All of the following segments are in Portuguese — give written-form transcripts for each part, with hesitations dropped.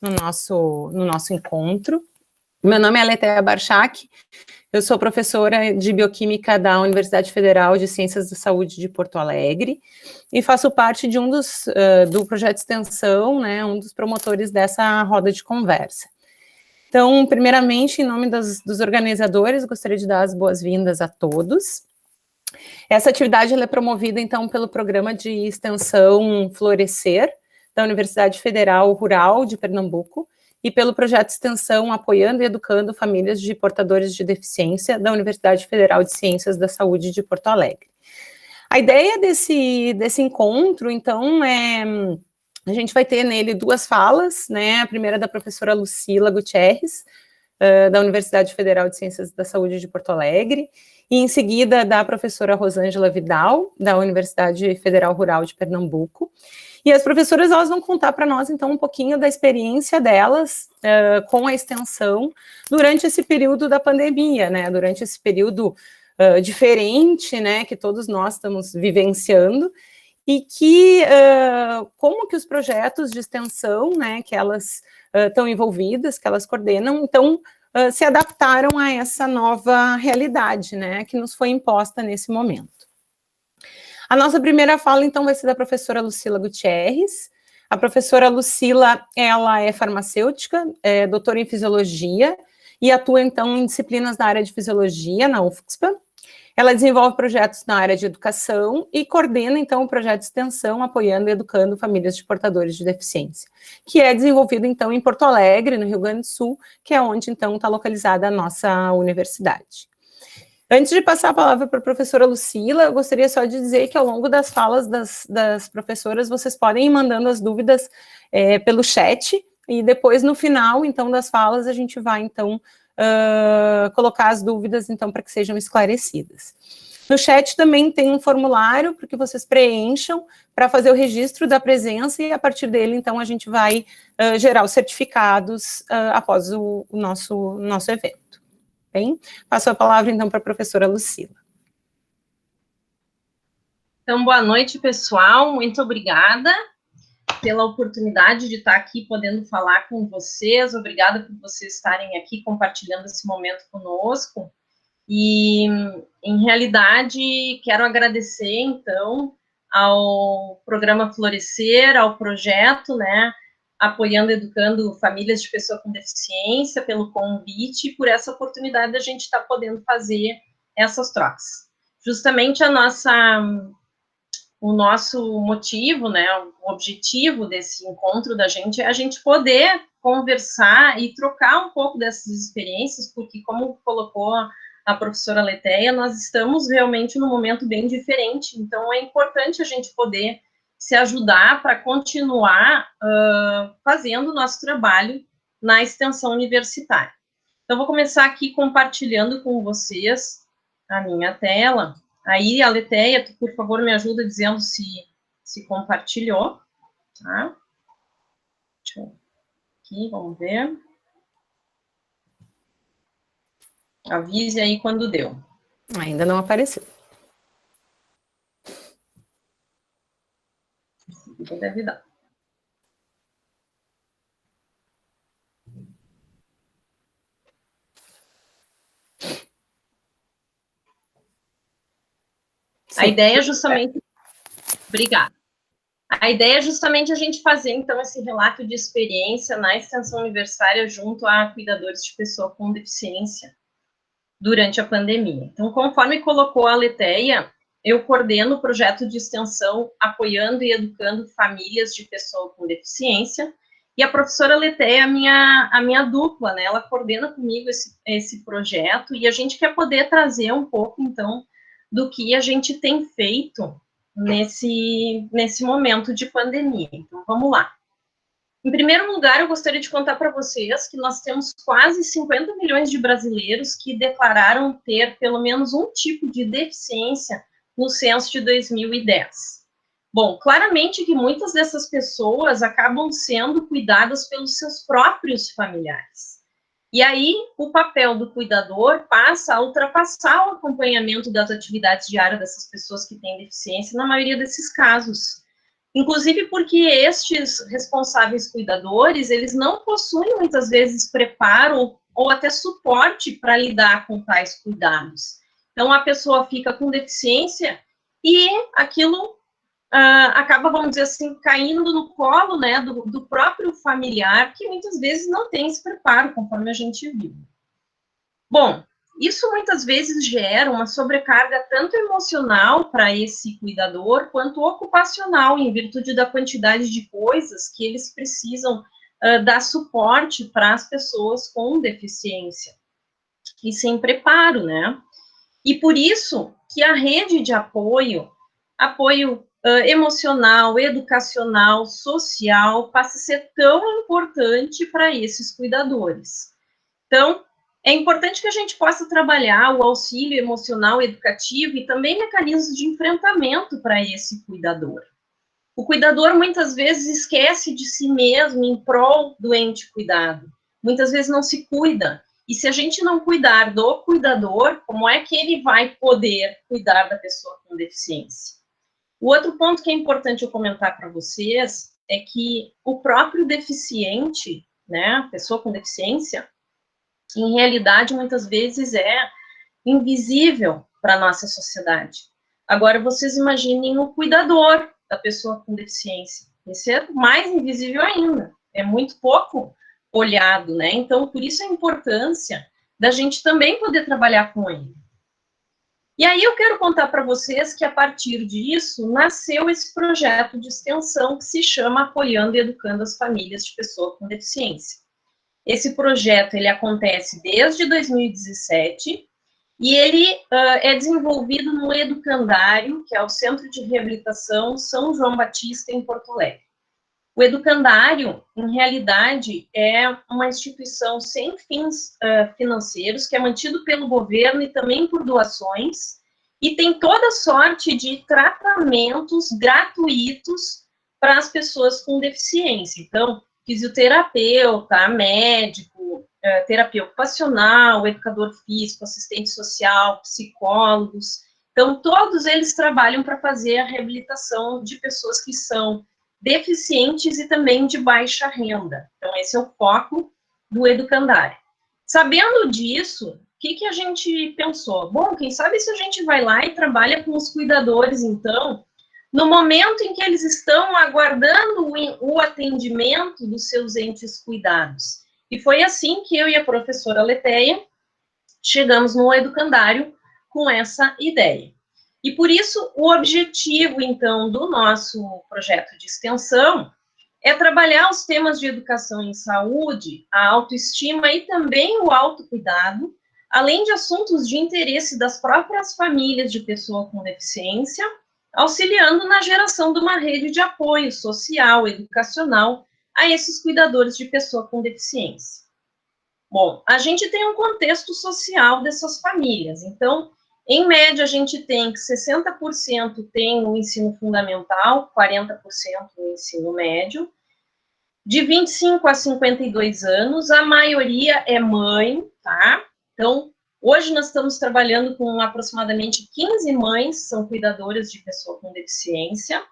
no nosso encontro. Meu nome é Aletheia Barchac, eu sou professora de Bioquímica da Universidade Federal de Ciências da Saúde de Porto Alegre e faço parte de do projeto de extensão, né, um dos promotores dessa roda de conversa. Então, primeiramente, em nome dos organizadores, gostaria de dar as boas-vindas a todos. Essa atividade ela é promovida, então, pelo Programa de Extensão Florescer, da Universidade Federal Rural de Pernambuco, e pelo Projeto de Extensão Apoiando e Educando Famílias de Portadores de Deficiência, da Universidade Federal de Ciências da Saúde de Porto Alegre. A ideia desse encontro, então, a gente vai ter nele duas falas, né? A primeira é da professora Lucila Gutierrez, da Universidade Federal de Ciências da Saúde de Porto Alegre, e em seguida da professora Rosângela Vidal, da Universidade Federal Rural de Pernambuco. E as professoras, elas vão contar para nós, então, um pouquinho da experiência delas com a extensão durante esse período da pandemia, né? Durante esse período diferente, né, que todos nós estamos vivenciando, e que, como que os projetos de extensão, né, que elas estão envolvidas, que elas coordenam, então, se adaptaram a essa nova realidade, né, que nos foi imposta nesse momento. A nossa primeira fala, então, vai ser da professora Lucila Gutierrez. A professora Lucila, ela é farmacêutica, é doutora em fisiologia, e atua, então, em disciplinas da área de fisiologia, na UFSPA. Ela desenvolve projetos na área de educação e coordena, então, o projeto de extensão Apoiando e Educando Famílias de Portadores de Deficiência, que é desenvolvido, então, em Porto Alegre, no Rio Grande do Sul, que é onde, então, está localizada a nossa universidade. Antes de passar a palavra para a professora Lucila, eu gostaria só de dizer que, ao longo das falas das professoras, vocês podem ir mandando as dúvidas pelo chat, e depois, no final, então, das falas, a gente vai, então, colocar as dúvidas, então, para que sejam esclarecidas. No chat também tem um formulário para que vocês preencham para fazer o registro da presença, e a partir dele, então, a gente vai gerar os certificados após o nosso evento. Bem, passo a palavra, então, para a professora Lucila. Então, boa noite, pessoal. Muito obrigada pela oportunidade de estar aqui podendo falar com vocês. Obrigada por vocês estarem aqui compartilhando esse momento conosco. E, em realidade, quero agradecer, então, ao Programa Florescer, ao projeto, né, Apoiando e Educando Famílias de Pessoa com Deficiência, pelo convite e por essa oportunidade da gente estar podendo fazer essas trocas. Justamente o nosso motivo, né, o objetivo desse encontro da gente é a gente poder conversar e trocar um pouco dessas experiências, porque, como colocou a professora Aletheia, nós estamos realmente num momento bem diferente, então é importante a gente poder se ajudar para continuar fazendo o nosso trabalho na extensão universitária. Então, vou começar aqui compartilhando com vocês a minha tela. Aí, Aletheia, tu, por favor, me ajuda dizendo se compartilhou, tá? Deixa eu aqui, vamos ver. Avise aí quando deu. Ainda não apareceu. Deve dar. Sim. A ideia é justamente... Obrigada. A ideia é justamente a gente fazer, então, esse relato de experiência na extensão universitária junto a cuidadores de pessoa com deficiência durante a pandemia. Então, conforme colocou a Aletheia, eu coordeno o projeto de extensão Apoiando e Educando Famílias de Pessoa com Deficiência, e a professora Aletheia é a minha dupla, né? Ela coordena comigo esse projeto, e a gente quer poder trazer um pouco, então, do que a gente tem feito nesse momento de pandemia. Então, vamos lá. Em primeiro lugar, eu gostaria de contar para vocês que nós temos quase 50 milhões de brasileiros que declararam ter pelo menos um tipo de deficiência no censo de 2010. Bom, claramente que muitas dessas pessoas acabam sendo cuidadas pelos seus próprios familiares. E aí, o papel do cuidador passa a ultrapassar o acompanhamento das atividades diárias dessas pessoas que têm deficiência, na maioria desses casos. Inclusive porque estes responsáveis cuidadores, eles não possuem muitas vezes preparo ou até suporte para lidar com tais cuidados. Então, a pessoa fica com deficiência e aquilo acaba, vamos dizer assim, caindo no colo, né, do próprio familiar, que muitas vezes não tem esse preparo, conforme a gente viu. Bom, isso muitas vezes gera uma sobrecarga tanto emocional para esse cuidador, quanto ocupacional, em virtude da quantidade de coisas que eles precisam dar suporte para as pessoas com deficiência, e sem preparo, né? E por isso que a rede de apoio emocional, educacional, social, passa a ser tão importante para esses cuidadores. Então, é importante que a gente possa trabalhar o auxílio emocional educativo e também mecanismos de enfrentamento para esse cuidador. O cuidador muitas vezes esquece de si mesmo em prol do ente cuidado. Muitas vezes não se cuida. E se a gente não cuidar do cuidador, como é que ele vai poder cuidar da pessoa com deficiência? O outro ponto que é importante eu comentar para vocês é que o próprio deficiente, né, a pessoa com deficiência, em realidade, muitas vezes é invisível para a nossa sociedade. Agora, vocês imaginem o cuidador da pessoa com deficiência. Esse é mais invisível ainda. É muito pouco olhado, né? Então, por isso a importância da gente também poder trabalhar com ele. E aí eu quero contar para vocês que, a partir disso, nasceu esse projeto de extensão que se chama Apoiando e Educando as Famílias de Pessoa com Deficiência. Esse projeto, ele acontece desde 2017, e ele é desenvolvido no Educandário, que é o Centro de Reabilitação São João Batista, em Porto Alegre. O Educandário, em realidade, é uma instituição sem fins financeiros, que é mantido pelo governo e também por doações, e tem toda sorte de tratamentos gratuitos para as pessoas com deficiência. Então, fisioterapeuta, médico, terapia ocupacional, educador físico, assistente social, psicólogos. Então, todos eles trabalham para fazer a reabilitação de pessoas que são deficientes e também de baixa renda. Então, esse é o foco do Educandário. Sabendo disso, o que a gente pensou? Bom, quem sabe se a gente vai lá e trabalha com os cuidadores, então, no momento em que eles estão aguardando o atendimento dos seus entes cuidados. E foi assim que eu e a professora Letéia chegamos no Educandário com essa ideia. E por isso, o objetivo, então, do nosso projeto de extensão é trabalhar os temas de educação em saúde, a autoestima e também o autocuidado, além de assuntos de interesse das próprias famílias de pessoa com deficiência, auxiliando na geração de uma rede de apoio social, educacional, a esses cuidadores de pessoa com deficiência. Bom, a gente tem um contexto social dessas famílias, então, em média, a gente tem que 60% tem o ensino fundamental, 40% o ensino médio. De 25 a 52 anos, a maioria é mãe, tá? Então, hoje nós estamos trabalhando com aproximadamente 15 mães, são cuidadoras de pessoa com deficiência.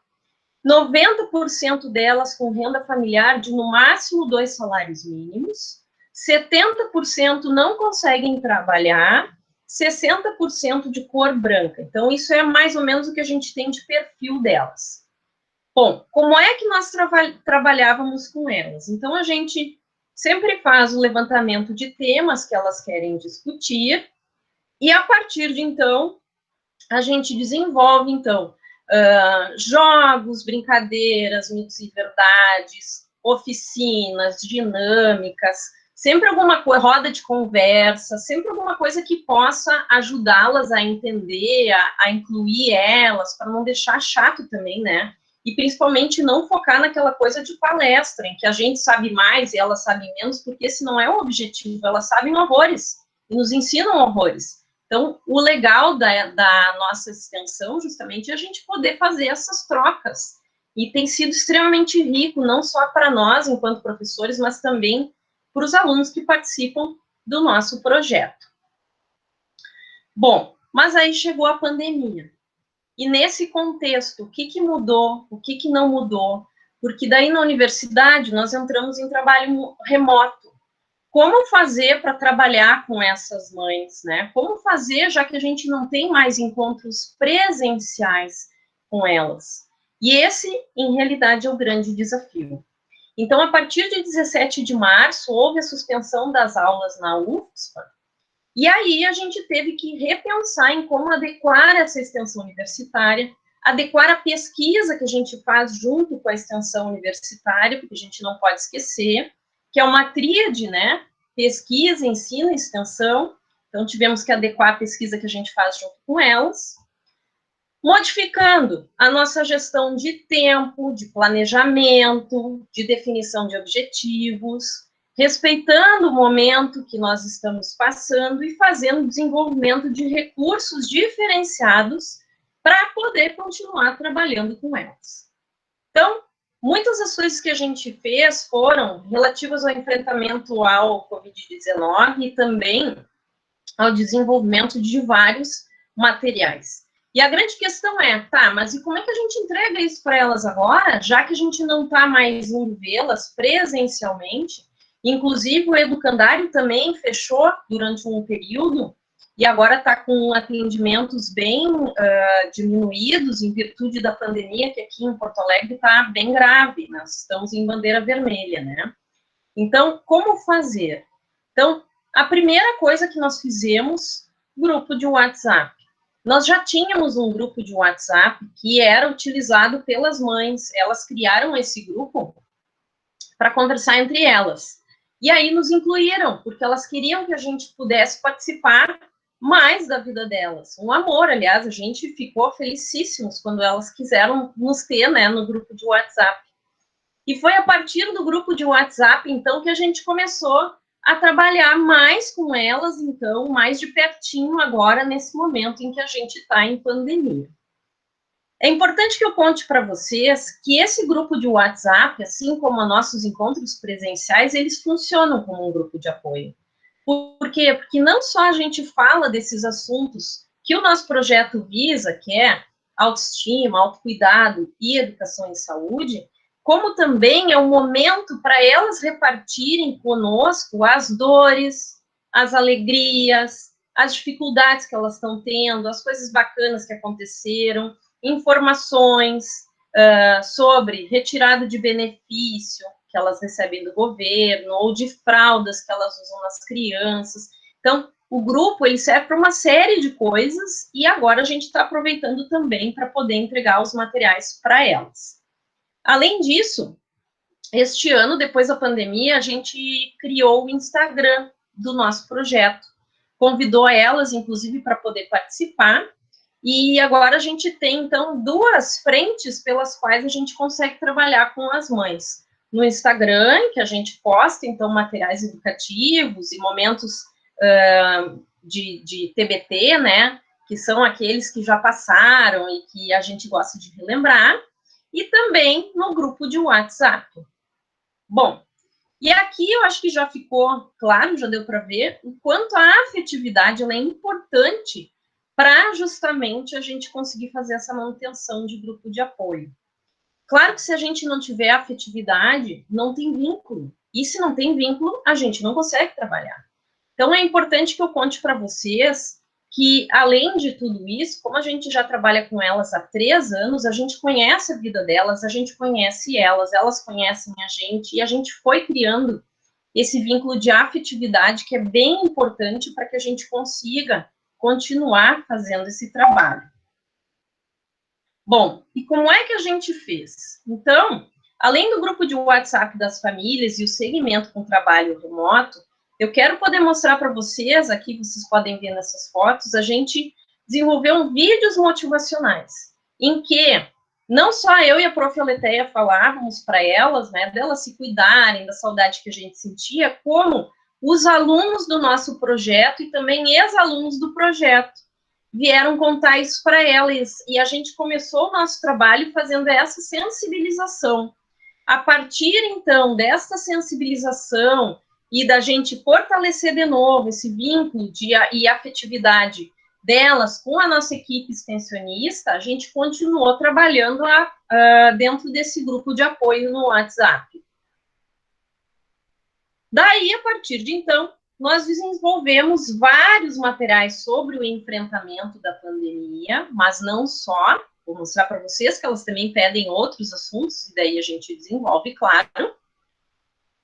90% delas com renda familiar de no máximo 2 salários mínimos. 70% não conseguem trabalhar, 60% de cor branca. Então, isso é mais ou menos o que a gente tem de perfil delas. Bom, como é que nós trabalhávamos com elas? Então, a gente sempre faz o levantamento de temas que elas querem discutir, e a partir de então, a gente desenvolve, então, jogos, brincadeiras, mitos e verdades, oficinas, dinâmicas, sempre alguma coisa, roda de conversa, sempre alguma coisa que possa ajudá-las a entender, a incluir elas, para não deixar chato também, né? E principalmente não focar naquela coisa de palestra, em que a gente sabe mais e elas sabem menos, porque esse não é o objetivo, elas sabem horrores, e nos ensinam horrores. Então, o legal da nossa extensão, justamente, é a gente poder fazer essas trocas. E tem sido extremamente rico, não só para nós, enquanto professores, mas também para os alunos que participam do nosso projeto. Bom, mas aí chegou a pandemia. E nesse contexto, o que mudou, o que não mudou? Porque daí na universidade nós entramos em trabalho remoto. Como fazer para trabalhar com essas mães, né? Como fazer, já que a gente não tem mais encontros presenciais com elas? E esse, em realidade, é o grande desafio. Então, a partir de 17 de março, houve a suspensão das aulas na UFSPA, e aí a gente teve que repensar em como adequar essa extensão universitária, adequar a pesquisa que a gente faz junto com a extensão universitária, porque a gente não pode esquecer, que é uma tríade, né? Pesquisa, ensino e extensão. Então, tivemos que adequar a pesquisa que a gente faz junto com elas, modificando a nossa gestão de tempo, de planejamento, de definição de objetivos, respeitando o momento que nós estamos passando e fazendo desenvolvimento de recursos diferenciados para poder continuar trabalhando com elas. Então, muitas das coisas que a gente fez foram relativas ao enfrentamento ao Covid-19 e também ao desenvolvimento de vários materiais. E a grande questão é, tá, mas e como é que a gente entrega isso para elas agora, já que a gente não está mais indo vê-las presencialmente? Inclusive, o educandário também fechou durante um período e agora está com atendimentos bem diminuídos em virtude da pandemia, que aqui em Porto Alegre está bem grave, nós estamos em bandeira vermelha, né? Então, como fazer? Então, a primeira coisa que nós fizemos, grupo de WhatsApp. Nós já tínhamos um grupo de WhatsApp que era utilizado pelas mães, elas criaram esse grupo para conversar entre elas. E aí nos incluíram, porque elas queriam que a gente pudesse participar mais da vida delas. Um amor, aliás, a gente ficou felicíssimos quando elas quiseram nos ter, né, no grupo de WhatsApp. E foi a partir do grupo de WhatsApp, então, que a gente começou a trabalhar mais com elas, então, mais de pertinho agora, nesse momento em que a gente está em pandemia. É importante que eu conte para vocês que esse grupo de WhatsApp, assim como nossos encontros presenciais, eles funcionam como um grupo de apoio. Por quê? Porque não só a gente fala desses assuntos que o nosso projeto visa, que é autoestima, autocuidado e educação em saúde, como também é um momento para elas repartirem conosco as dores, as alegrias, as dificuldades que elas estão tendo, as coisas bacanas que aconteceram, informações sobre retirada de benefício que elas recebem do governo, ou de fraldas que elas usam nas crianças. Então, o grupo ele serve para uma série de coisas e agora a gente está aproveitando também para poder entregar os materiais para elas. Além disso, este ano, depois da pandemia, a gente criou o Instagram do nosso projeto, convidou elas, inclusive, para poder participar, e agora a gente tem, então, duas frentes pelas quais a gente consegue trabalhar com as mães. No Instagram, que a gente posta, então, materiais educativos e momentos de TBT, né, que são aqueles que já passaram e que a gente gosta de relembrar, e também no grupo de WhatsApp. Bom, e aqui eu acho que já ficou claro, já deu para ver, o quanto a afetividade ela é importante para justamente a gente conseguir fazer essa manutenção de grupo de apoio. Claro que se a gente não tiver afetividade, não tem vínculo. E se não tem vínculo, a gente não consegue trabalhar. Então, é importante que eu conte para vocês que, além de tudo isso, como a gente já trabalha com elas há 3 anos, a gente conhece a vida delas, a gente conhece elas conhecem a gente, e a gente foi criando esse vínculo de afetividade que é bem importante para que a gente consiga continuar fazendo esse trabalho. Bom, e como é que a gente fez? Então, além do grupo de WhatsApp das famílias e o segmento com trabalho remoto, eu quero poder mostrar para vocês, aqui vocês podem ver nessas fotos, a gente desenvolveu vídeos motivacionais, em que não só eu e a prof. Aletheia falávamos para elas, né, delas se cuidarem, da saudade que a gente sentia, como os alunos do nosso projeto e também ex-alunos do projeto vieram contar isso para elas, e a gente começou o nosso trabalho fazendo essa sensibilização. A partir, então, dessa sensibilização e da gente fortalecer de novo esse vínculo e afetividade delas com a nossa equipe extensionista, a gente continuou trabalhando dentro desse grupo de apoio no WhatsApp. Daí, a partir de então, nós desenvolvemos vários materiais sobre o enfrentamento da pandemia, mas não só. Vou mostrar para vocês que elas também pedem outros assuntos, e daí a gente desenvolve, claro.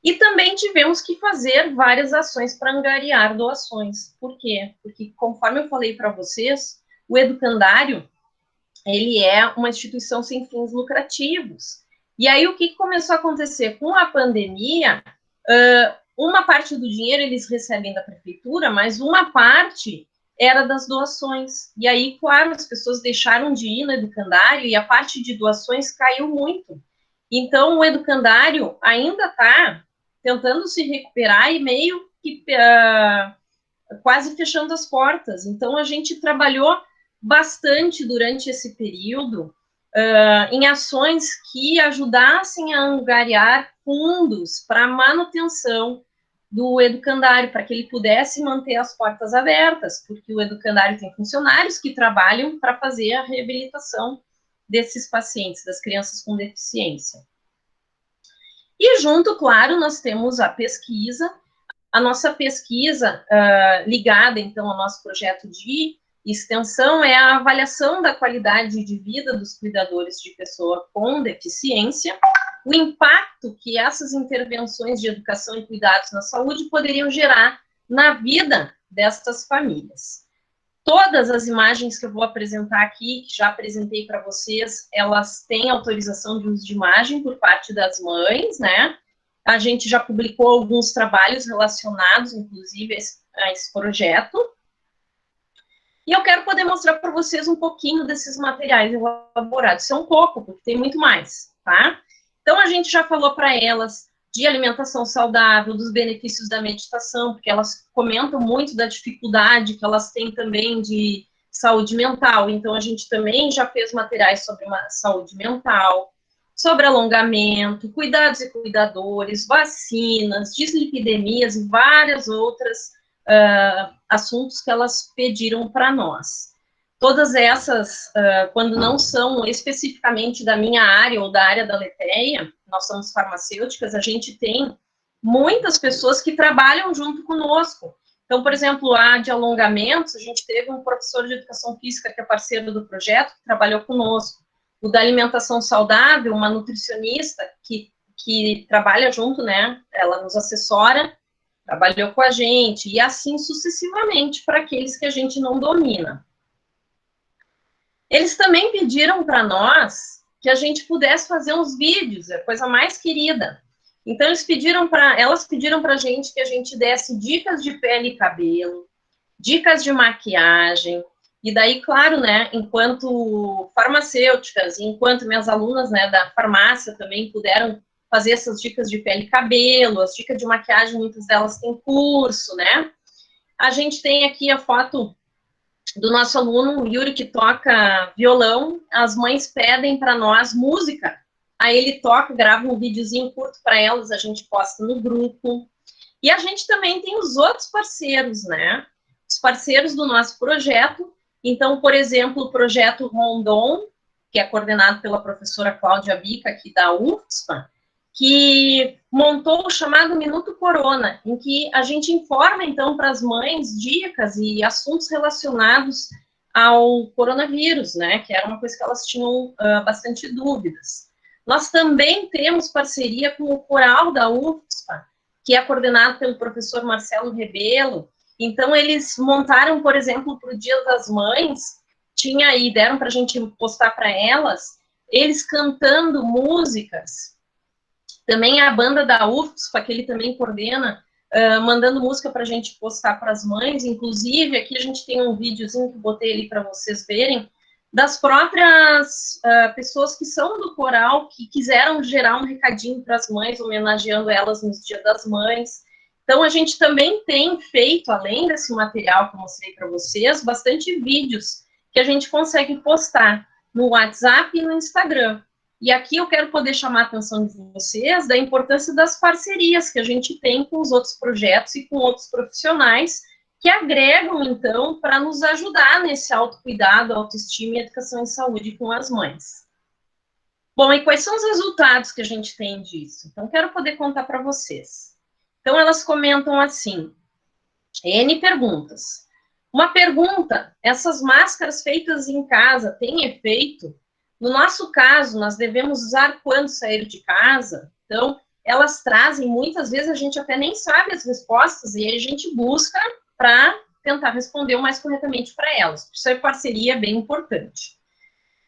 E também tivemos que fazer várias ações para angariar doações. Por quê? Porque, conforme eu falei para vocês, o Educandário, ele é uma instituição sem fins lucrativos. E aí, o que começou a acontecer? Com a pandemia, uma parte do dinheiro eles recebem da prefeitura, mas uma parte era das doações. E aí, claro, as pessoas deixaram de ir no Educandário e a parte de doações caiu muito. Então, o Educandário ainda está tentando se recuperar e meio que quase fechando as portas. Então, a gente trabalhou bastante durante esse período em ações que ajudassem a angariar fundos para a manutenção do Educandário, para que ele pudesse manter as portas abertas, porque o Educandário tem funcionários que trabalham para fazer a reabilitação desses pacientes, das crianças com deficiência. E junto, claro, nós temos a pesquisa. A nossa pesquisa ligada, então, ao nosso projeto de extensão é a avaliação da qualidade de vida dos cuidadores de pessoa com deficiência, o impacto que essas intervenções de educação e cuidados na saúde poderiam gerar na vida destas famílias. Todas as imagens que eu vou apresentar aqui, que já apresentei para vocês, elas têm autorização de uso de imagem por parte das mães, né? A gente já publicou alguns trabalhos relacionados, inclusive, a esse projeto. E eu quero poder mostrar para vocês um pouquinho desses materiais elaborados. Isso é um pouco, porque tem muito mais, tá? Então, a gente já falou para elas de alimentação saudável, dos benefícios da meditação, porque elas comentam muito da dificuldade que elas têm também de saúde mental. Então, a gente também já fez materiais sobre uma saúde mental, sobre alongamento, cuidados e cuidadores, vacinas, dislipidemias e várias outras assuntos que elas pediram para nós. Todas essas, quando não são especificamente da minha área ou da área da Letéia, nós somos farmacêuticas, a gente tem muitas pessoas que trabalham junto conosco. Então, por exemplo, a de alongamentos, a gente teve um professor de educação física que é parceiro do projeto, que trabalhou conosco. O da alimentação saudável, uma nutricionista que trabalha junto, né? Ela nos assessora, trabalhou com a gente, e assim sucessivamente para aqueles que a gente não domina. Eles também pediram para nós que a gente pudesse fazer uns vídeos, é a coisa mais querida. Então, elas pediram para a gente que a gente desse dicas de pele e cabelo, dicas de maquiagem, e daí, claro, né, enquanto farmacêuticas, enquanto minhas alunas, né, da farmácia também puderam fazer essas dicas de pele e cabelo, as dicas de maquiagem, muitas delas têm curso, né? A gente tem aqui a foto do nosso aluno, o Yuri, que toca violão. As mães pedem para nós música, aí ele toca, grava um videozinho curto para elas, a gente posta no grupo. E a gente também tem os outros parceiros, né? Os parceiros do nosso projeto. Então, por exemplo, o projeto Rondon, que é coordenado pela professora Cláudia Bica, aqui da UFSPA, que montou o chamado Minuto Corona, em que a gente informa, então, para as mães dicas e assuntos relacionados ao coronavírus, né, que era uma coisa que elas tinham bastante dúvidas. Nós também temos parceria com o Coral da UFSPA, que é coordenado pelo professor Marcelo Rebelo. Então, eles montaram, por exemplo, para o Dia das Mães, deram para a gente postar para elas, eles cantando músicas. Também a banda da UFSPA, que ele também coordena, mandando música para a gente postar para as mães. Inclusive, aqui a gente tem um videozinho que eu botei ali para vocês verem, das próprias pessoas que são do coral, que quiseram gerar um recadinho para as mães, homenageando elas no Dia das Mães. Então, a gente também tem feito, além desse material que eu mostrei para vocês, bastante vídeos que a gente consegue postar no WhatsApp e no Instagram. E aqui eu quero poder chamar a atenção de vocês da importância das parcerias que a gente tem com os outros projetos e com outros profissionais que agregam, então, para nos ajudar nesse autocuidado, autoestima e educação em saúde com as mães. Bom, e quais são os resultados que a gente tem disso? Então, quero poder contar para vocês. Então, elas comentam assim, N perguntas. Uma pergunta, essas máscaras feitas em casa têm efeito? No nosso caso, nós devemos usar quando sair de casa? Então, elas trazem, muitas vezes a gente até nem sabe as respostas e aí a gente busca para tentar responder o mais corretamente para elas. Isso é parceria bem importante.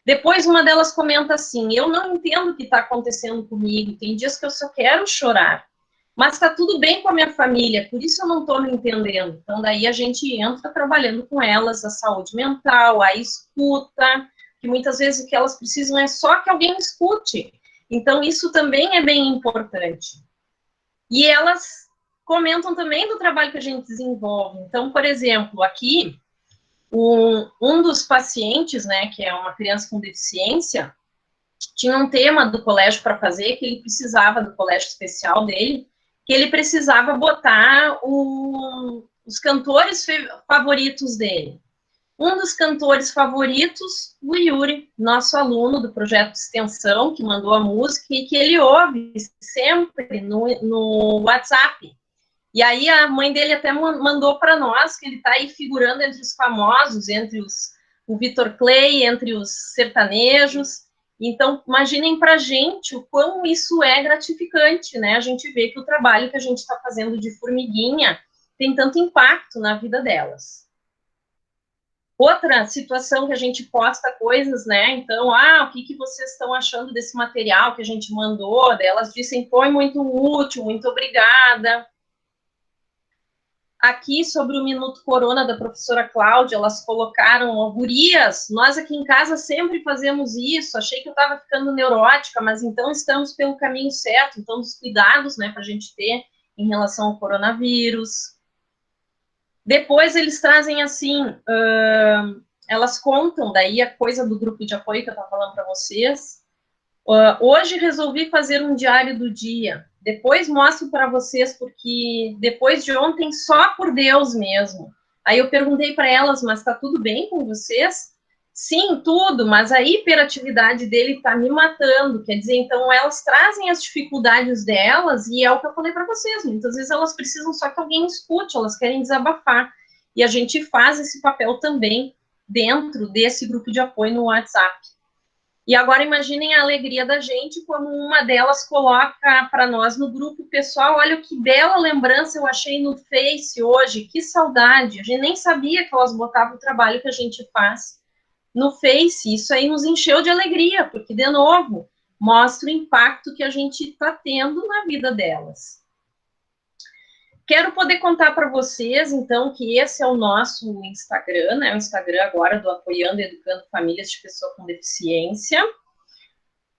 Depois, uma delas comenta assim, eu não entendo o que está acontecendo comigo, tem dias que eu só quero chorar, mas está tudo bem com a minha família, por isso eu não estou me entendendo. Então, daí a gente entra trabalhando com elas a saúde mental, a escuta, que muitas vezes o que elas precisam é só que alguém escute. Então, isso também é bem importante. E elas comentam também do trabalho que a gente desenvolve. Então, por exemplo, aqui, um dos pacientes, né, que é uma criança com deficiência, tinha um tema do colégio para fazer, que ele precisava, do colégio especial dele, que ele precisava botar os cantores favoritos dele. Um dos cantores favoritos, o Yuri, nosso aluno do projeto de extensão, que mandou a música e que ele ouve sempre no WhatsApp. E aí a mãe dele até mandou para nós, que ele está aí figurando entre os famosos, entre o Vitor Clay, entre os sertanejos. Então, imaginem para a gente o quão isso é gratificante, né? A gente vê que o trabalho que a gente está fazendo de formiguinha tem tanto impacto na vida delas. Outra situação que a gente posta coisas, né? Então, o que vocês estão achando desse material que a gente mandou? Elas dizem, foi muito útil, muito obrigada. Aqui, sobre o Minuto Corona da professora Cláudia, elas colocaram, gurias, nós aqui em casa sempre fazemos isso, achei que eu estava ficando neurótica, mas então estamos pelo caminho certo, então os cuidados, né, para a gente ter em relação ao coronavírus. Depois eles trazem assim, elas contam, daí a coisa do grupo de apoio que eu estava falando para vocês. Hoje resolvi fazer um diário do dia. Depois mostro para vocês, porque depois de ontem, só por Deus mesmo. Aí eu perguntei para elas, mas está tudo bem com vocês? Sim, tudo, mas a hiperatividade dele está me matando. Quer dizer, então elas trazem as dificuldades delas e é o que eu falei para vocês. Muitas vezes elas precisam só que alguém escute, elas querem desabafar. E a gente faz esse papel também dentro desse grupo de apoio no WhatsApp. E agora imaginem a alegria da gente quando uma delas coloca para nós no grupo, pessoal, olha que bela lembrança eu achei no Face hoje, que saudade. A gente nem sabia que elas botavam o trabalho que a gente faz no Face. Isso aí nos encheu de alegria, porque, de novo, mostra o impacto que a gente está tendo na vida delas. Quero poder contar para vocês, então, que esse é o nosso Instagram, né? O Instagram agora do Apoiando e Educando Famílias de Pessoa com Deficiência.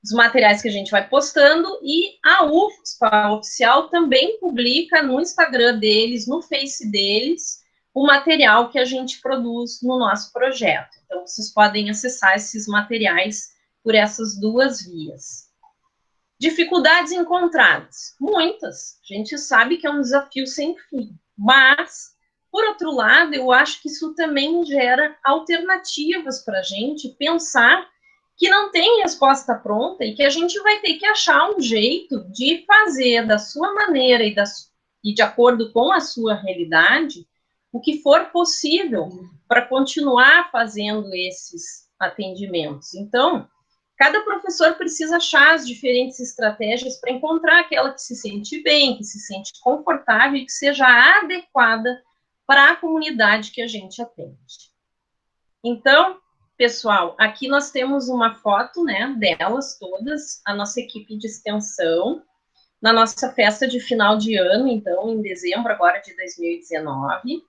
Os materiais que a gente vai postando. E a UFSPA Oficial também publica no Instagram deles, no Face deles, o material que a gente produz no nosso projeto. Então, vocês podem acessar esses materiais por essas duas vias. Dificuldades encontradas? Muitas. A gente sabe que é um desafio sem fim. Mas, por outro lado, eu acho que isso também gera alternativas para a gente pensar que não tem resposta pronta e que a gente vai ter que achar um jeito de fazer da sua maneira e de acordo com a sua realidade o que for possível para continuar fazendo esses atendimentos. Então, cada professor precisa achar as diferentes estratégias para encontrar aquela que se sente bem, que se sente confortável e que seja adequada para a comunidade que a gente atende. Então, pessoal, aqui nós temos uma foto, né, delas todas, a nossa equipe de extensão, na nossa festa de final de ano, então, em dezembro agora de 2019.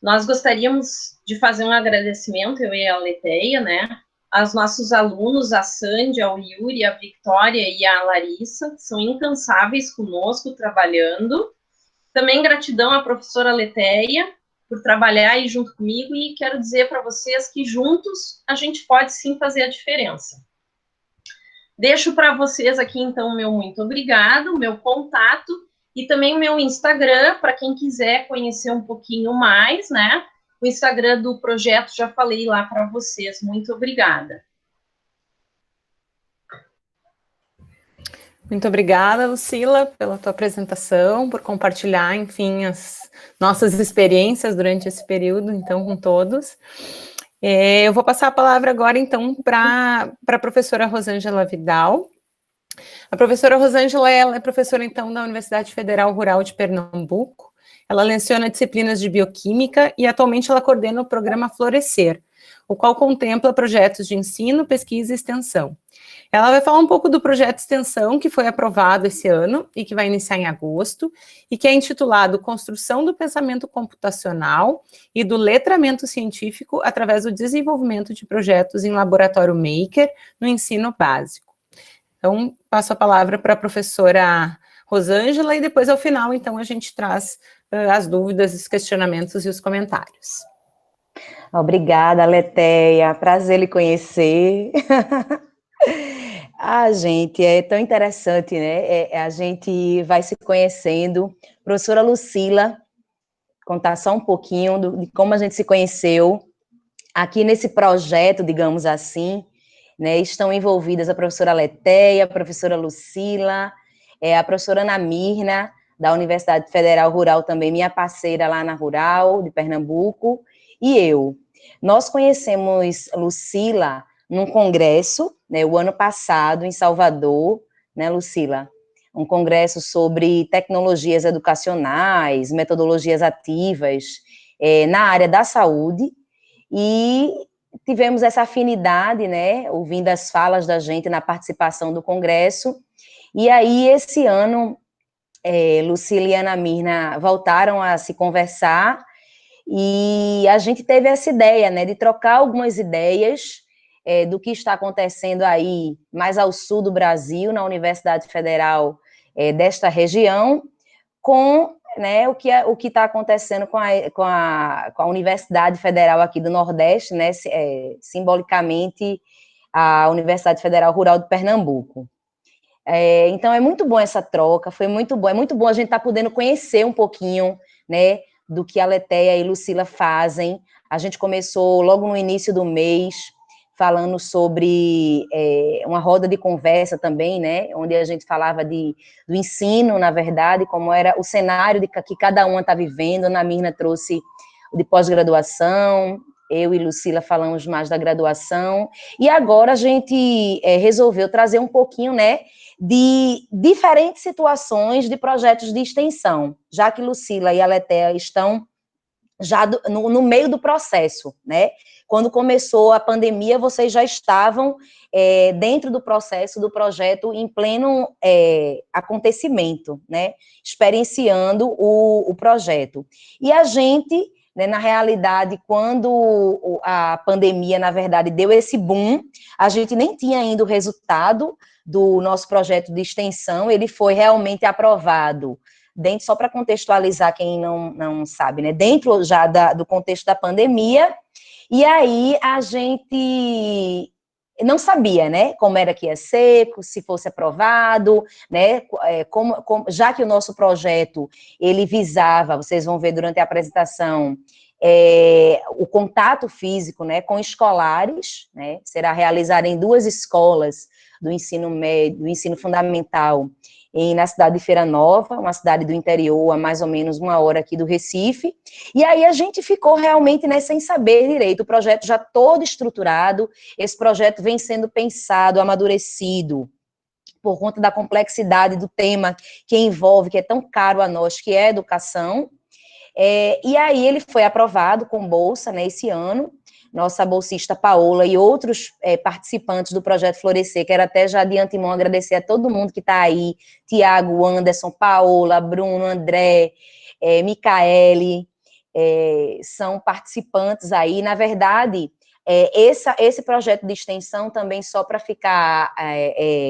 Nós gostaríamos de fazer um agradecimento, eu e a Leteia, né, aos nossos alunos, a Sandy, ao Yuri, a Victoria e a Larissa, que são incansáveis conosco, trabalhando. Também gratidão à professora Leteia, por trabalhar aí junto comigo, e quero dizer para vocês que juntos a gente pode sim fazer a diferença. Deixo para vocês aqui, então, o meu muito obrigado, o meu contato, E também o meu Instagram, para quem quiser conhecer um pouquinho mais, né? O Instagram do projeto já falei lá para vocês. Muito obrigada. Muito obrigada, Lucila, pela tua apresentação, por compartilhar, enfim, as nossas experiências durante esse período, então, com todos. Eu vou passar a palavra agora, então, para a professora Rosângela Vidal. A professora Rosângela, ela é professora, então, da Universidade Federal Rural de Pernambuco. Ela leciona disciplinas de bioquímica e, atualmente, ela coordena o programa Florescer, o qual contempla projetos de ensino, pesquisa e extensão. Ela vai falar um pouco do projeto de extensão que foi aprovado esse ano e que vai iniciar em agosto, e que é intitulado Construção do Pensamento Computacional e do Letramento Científico através do desenvolvimento de projetos em laboratório maker no ensino básico. Então, passo a palavra para a professora Rosângela e depois, ao final, então, a gente traz as dúvidas, os questionamentos e os comentários. Obrigada, Letéia. Prazer lhe conhecer. Gente, é tão interessante, né? A gente vai se conhecendo. Professora Lucila, contar só um pouquinho de como a gente se conheceu. Aqui nesse projeto, digamos assim, né, estão envolvidas a professora Letéia, a professora Lucila, a professora Ana Mirna, da Universidade Federal Rural também, minha parceira lá na Rural, de Pernambuco, e eu. Nós conhecemos Lucila num congresso, né, o ano passado, em Salvador, né, Lucila? Um congresso sobre tecnologias educacionais, metodologias ativas na área da saúde, e tivemos essa afinidade, né, ouvindo as falas da gente na participação do congresso, e aí esse ano, Lucila e Ana Mirna voltaram a se conversar, e a gente teve essa ideia, né, de trocar algumas ideias do que está acontecendo aí mais ao sul do Brasil, na Universidade Federal desta região, com, né, o que está acontecendo com a Universidade Federal aqui do Nordeste, né, simbolicamente a Universidade Federal Rural de Pernambuco. Então é muito bom essa troca, foi muito bom, é muito bom a gente estar podendo conhecer um pouquinho, né, do que a Letéia e Lucila fazem. A gente começou logo no início do mês, falando sobre uma roda de conversa também, né, onde a gente falava do ensino, na verdade, como era o cenário que cada uma está vivendo. Ana Mirna trouxe o de pós-graduação, eu e Lucila falamos mais da graduação, e agora a gente resolveu trazer um pouquinho, né, de diferentes situações de projetos de extensão, já que Lucila e a Letéia estão já no meio do processo, né? Quando começou a pandemia, vocês já estavam dentro do processo do projeto em pleno acontecimento, né? Experienciando o projeto. E a gente, né, na realidade, quando a pandemia, na verdade, deu esse boom, a gente nem tinha ainda o resultado do nosso projeto de extensão, ele foi realmente aprovado dentro, só para contextualizar quem não sabe, né, dentro já do contexto da pandemia, e aí a gente não sabia, né, como era que ia ser, se fosse aprovado, né, já que o nosso projeto, ele visava, vocês vão ver durante a apresentação, o contato físico, né, com escolares, né, será realizado em 2 escolas do ensino médio, do ensino fundamental, na cidade de Feira Nova, uma cidade do interior, a mais ou menos 1 hora aqui do Recife, e aí a gente ficou realmente, né, sem saber direito, o projeto já todo estruturado, esse projeto vem sendo pensado, amadurecido, por conta da complexidade do tema que envolve, que é tão caro a nós, que é a educação, e aí ele foi aprovado com bolsa, né, esse ano. Nossa bolsista Paola e outros participantes do Projeto Florescer, quero até já de antemão agradecer a todo mundo que está aí, Tiago, Anderson, Paola, Bruno, André, Micaele, são participantes aí. Na verdade, esse projeto de extensão também, só para ficar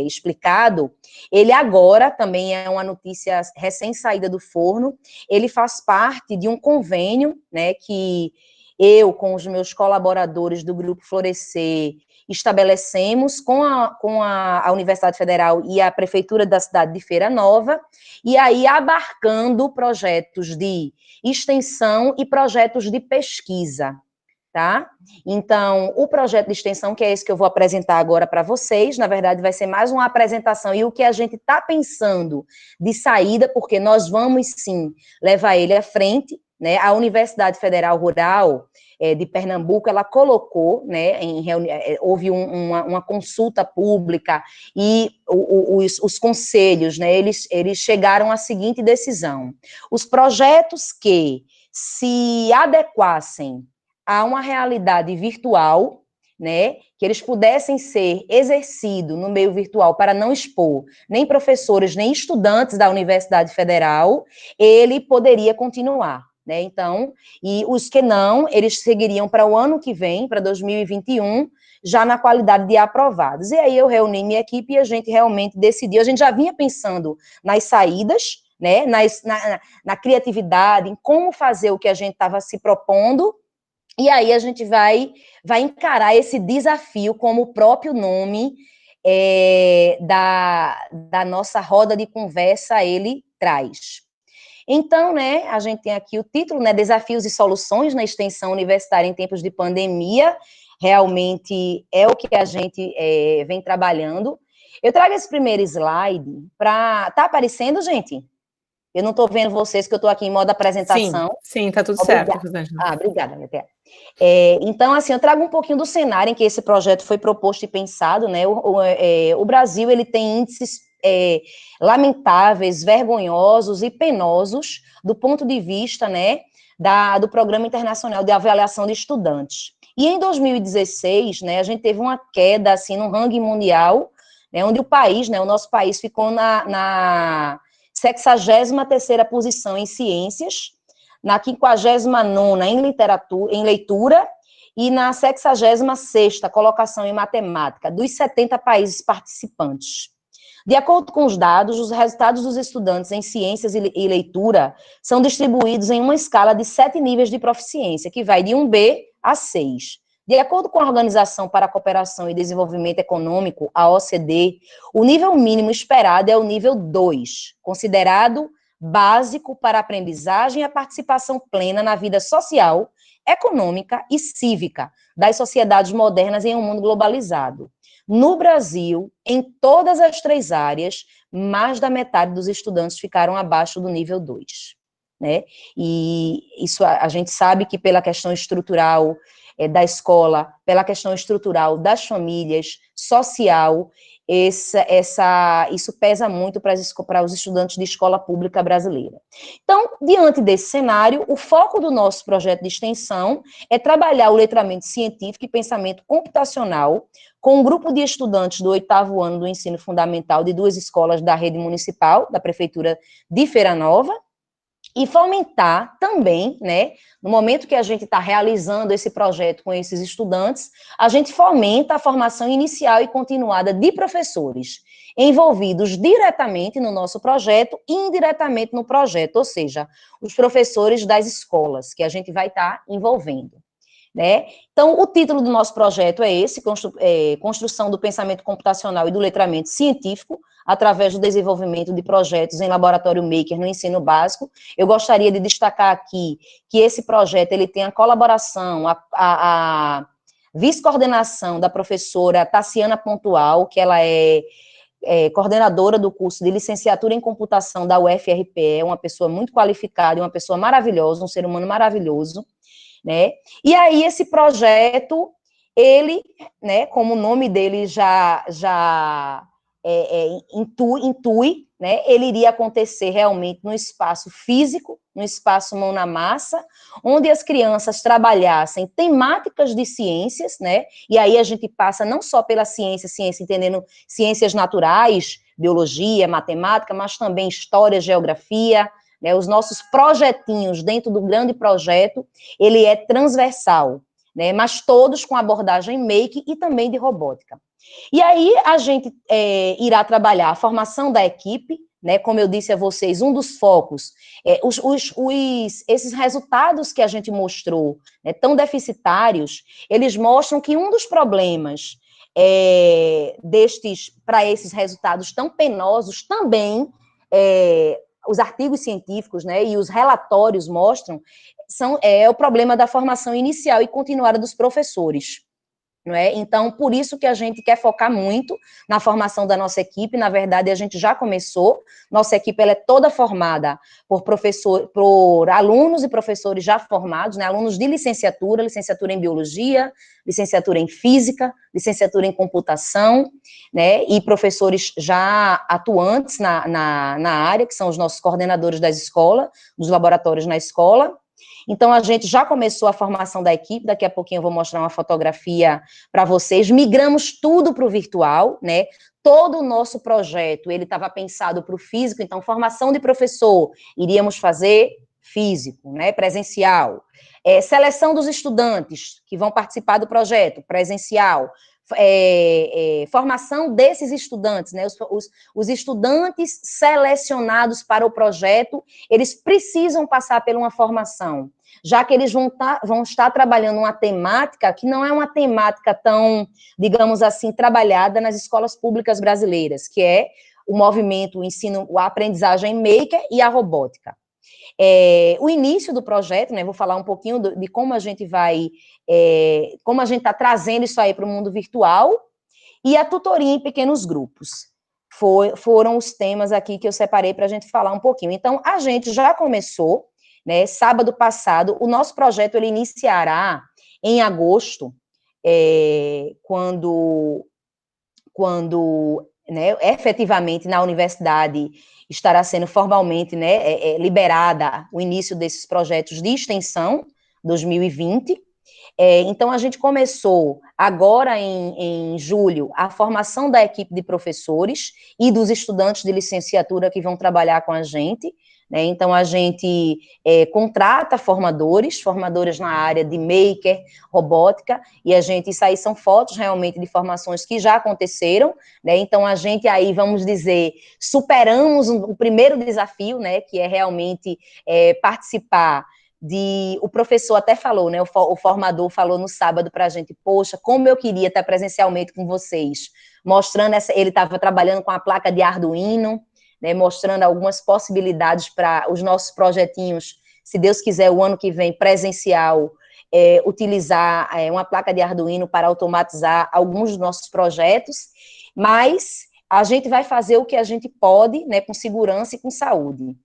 explicado, ele agora também é uma notícia recém-saída do forno, ele faz parte de um convênio, né, que eu, com os meus colaboradores do Grupo Florescer, estabelecemos com a Universidade Federal e a Prefeitura da cidade de Feira Nova, e aí abarcando projetos de extensão e projetos de pesquisa, tá? Então, o projeto de extensão, que é esse que eu vou apresentar agora para vocês, na verdade vai ser mais uma apresentação e o que a gente está pensando de saída, porque nós vamos sim levar ele à frente, né? A Universidade Federal Rural de Pernambuco, ela colocou, né, houve uma consulta pública e os conselhos, né, eles chegaram à seguinte decisão: os projetos que se adequassem a uma realidade virtual, né, que eles pudessem ser exercidos no meio virtual para não expor nem professores, nem estudantes da Universidade Federal, ele poderia continuar, né, então, e os que não, eles seguiriam para o ano que vem, para 2021, já na qualidade de aprovados. E aí eu reuni minha equipe e a gente realmente decidiu, a gente já vinha pensando nas saídas, né, na criatividade, em como fazer o que a gente estava se propondo. E aí a gente vai encarar esse desafio, como o próprio nome da nossa roda de conversa ele traz. Então, né, a gente tem aqui o título, né, Desafios e Soluções na Extensão Universitária em Tempos de Pandemia. Realmente é o que a gente vem trabalhando. Eu trago esse primeiro slide para... Tá aparecendo, gente? Eu não estou vendo vocês, que eu estou aqui em modo apresentação. Sim, tá tudo Obrigada. certo, Rosângela. Obrigada, minha tia. Então, assim, eu trago um pouquinho do cenário em que esse projeto foi proposto e pensado, né? O Brasil, ele tem índices lamentáveis, vergonhosos e penosos do ponto de vista, né, do Programa Internacional de Avaliação de Estudantes. E em 2016, né, a gente teve uma queda, assim, no ranking mundial, né, onde o país, né, o nosso país ficou na 63ª posição em ciências, na 59ª em leitura e na 66ª colocação em matemática, dos 70 países participantes. De acordo com os dados, os resultados dos estudantes em ciências e leitura são distribuídos em uma escala de 7 níveis de proficiência, que vai de 1B a 6. De acordo com a Organização para a Cooperação e Desenvolvimento Econômico, a OCDE, o nível mínimo esperado é o nível 2, considerado básico para a aprendizagem e a participação plena na vida social, econômica e cívica das sociedades modernas em um mundo globalizado. No Brasil, em todas as 3 áreas, mais da metade dos estudantes ficaram abaixo do nível 2, né? E isso a gente sabe que pela questão estrutural da escola, pela questão estrutural das famílias, social, isso pesa muito para os estudantes de escola pública brasileira. Então, diante desse cenário, o foco do nosso projeto de extensão é trabalhar o letramento científico e pensamento computacional com um grupo de estudantes do 8º ano do ensino fundamental de 2 escolas da rede municipal, da Prefeitura de Feira Nova, e fomentar também, né, no momento que a gente está realizando esse projeto com esses estudantes, a gente fomenta a formação inicial e continuada de professores envolvidos diretamente no nosso projeto e indiretamente no projeto, ou seja, os professores das escolas que a gente vai estar envolvendo, né? Então, o título do nosso projeto é esse, Construção do Pensamento Computacional e do Letramento Científico, através do desenvolvimento de projetos em laboratório maker no ensino básico. Eu gostaria de destacar aqui que esse projeto ele tem a colaboração, a vice-coordenação da professora Tassiana Pontual, que ela é coordenadora do curso de licenciatura em computação da UFRPE, uma pessoa muito qualificada, uma pessoa maravilhosa, um ser humano maravilhoso, né? E aí esse projeto, ele, né, como o nome dele já intui, né, ele iria acontecer realmente no espaço físico, no espaço mão na massa, onde as crianças trabalhassem temáticas de ciências, né, e aí a gente passa não só pela ciência entendendo ciências naturais, biologia, matemática, mas também história, geografia, né, os nossos projetinhos dentro do grande projeto, ele é transversal, né, mas todos com abordagem make e também de robótica. E aí a gente irá trabalhar a formação da equipe, né, como eu disse a vocês, um dos focos, esses resultados que a gente mostrou, né, tão deficitários, eles mostram que um dos problemas para esses resultados tão penosos, também, os artigos científicos, né, e os relatórios mostram, é o problema da formação inicial e continuada dos professores. Não é? Então, por isso que a gente quer focar muito na formação da nossa equipe. Na verdade, a gente já começou. Nossa equipe ela é toda formada por alunos e professores já formados, né? Alunos de licenciatura em biologia, licenciatura em física, licenciatura em computação, né? E professores já atuantes na área, que são os nossos coordenadores das escolas, dos laboratórios na escola. Então, a gente já começou a formação da equipe, daqui a pouquinho eu vou mostrar uma fotografia para vocês. Migramos tudo para o virtual, né? Todo o nosso projeto, ele estava pensado para o físico, então, formação de professor, iríamos fazer físico, né? Presencial. Seleção dos estudantes que vão participar do projeto, presencial. Formação desses estudantes, né? Os estudantes selecionados para o projeto, eles precisam passar por uma formação, já que eles vão estar trabalhando uma temática que não é uma temática tão, digamos assim, trabalhada nas escolas públicas brasileiras, que é o movimento, o ensino, a aprendizagem maker e a robótica. O início do projeto, né, vou falar um pouquinho de como a gente vai, como a gente está trazendo isso aí para o mundo virtual, e a tutoria em pequenos grupos. Foram os temas aqui que eu separei para a gente falar um pouquinho. Então, a gente já começou, né, sábado passado, o nosso projeto ele iniciará em agosto, quando né, efetivamente na universidade estará sendo formalmente, né, liberada o início desses projetos de extensão 2020. Então, a gente começou agora em julho a formação da equipe de professores e dos estudantes de licenciatura que vão trabalhar com a gente, né? Então, a gente contrata formadores na área de maker, robótica, e isso aí são fotos realmente de formações que já aconteceram, né? Então, a gente aí, vamos dizer, superamos o primeiro desafio, né, que é realmente participar o professor até falou, né, o formador falou no sábado para a gente, poxa, como eu queria estar presencialmente com vocês, mostrando ele estava trabalhando com a placa de Arduino, né, mostrando algumas possibilidades para os nossos projetinhos, se Deus quiser, o ano que vem, presencial, utilizar uma placa de Arduino para automatizar alguns dos nossos projetos, mas a gente vai fazer o que a gente pode, né, com segurança e com saúde.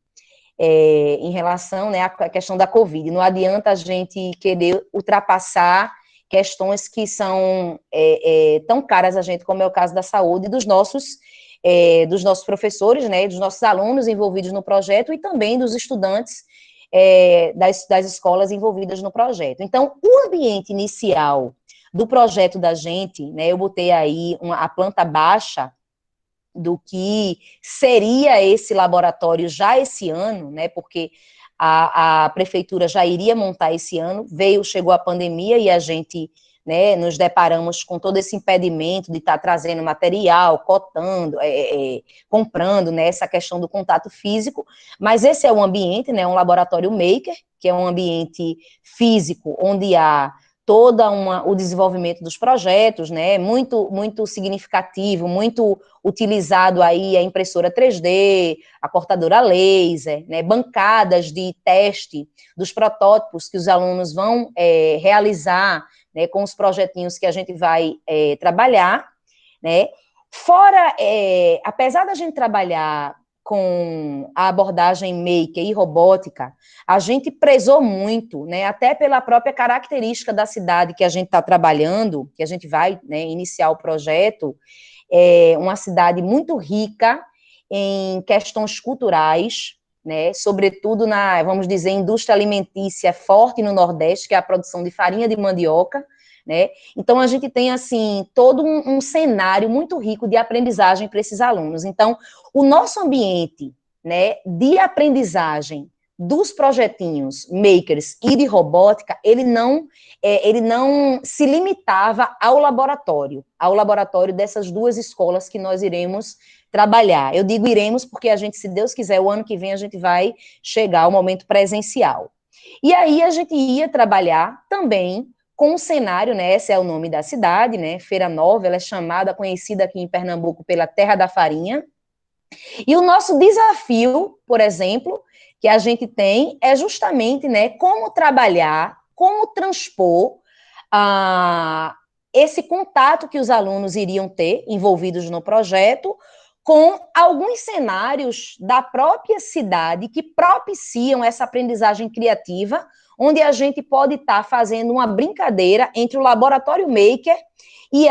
Em relação, né, à questão da Covid. Não adianta a gente querer ultrapassar questões que são tão caras a gente, como é o caso da saúde, dos nossos professores, né, dos nossos alunos envolvidos no projeto e também dos estudantes das escolas envolvidas no projeto. Então, o ambiente inicial do projeto da gente, né, eu botei aí a planta baixa do que seria esse laboratório já esse ano, né, porque a prefeitura já iria montar esse ano, chegou a pandemia e a gente, né, nos deparamos com todo esse impedimento de estar trazendo material, cotando, comprando, né, essa questão do contato físico, mas esse é um ambiente, né, um laboratório maker, que é um ambiente físico, onde há todo o desenvolvimento dos projetos, né, muito, muito significativo, muito utilizado aí a impressora 3D, a cortadora laser, né, bancadas de teste dos protótipos que os alunos vão realizar, né, com os projetinhos que a gente vai trabalhar, né. Fora, apesar da gente trabalhar com a abordagem maker e robótica, a gente prezou muito, né, até pela própria característica da cidade que a gente está trabalhando, que a gente vai, né, iniciar o projeto, uma cidade muito rica em questões culturais, né, sobretudo vamos dizer, indústria alimentícia forte no Nordeste, que é a produção de farinha de mandioca, né? Então, a gente tem, assim, todo um cenário muito rico de aprendizagem para esses alunos. Então, o nosso ambiente, né, de aprendizagem dos projetinhos makers e de robótica, ele não se limitava ao laboratório dessas duas escolas que nós iremos trabalhar. Eu digo iremos porque a gente, se Deus quiser, o ano que vem a gente vai chegar ao momento presencial. E aí a gente ia trabalhar também com um cenário, né, esse é o nome da cidade, né, Feira Nova, ela é chamada, conhecida aqui em Pernambuco pela Terra da Farinha. E o nosso desafio, por exemplo, que a gente tem é justamente, né, como trabalhar, como transpor esse contato que os alunos iriam ter envolvidos no projeto com alguns cenários da própria cidade que propiciam essa aprendizagem criativa, onde a gente pode estar fazendo uma brincadeira entre o laboratório maker e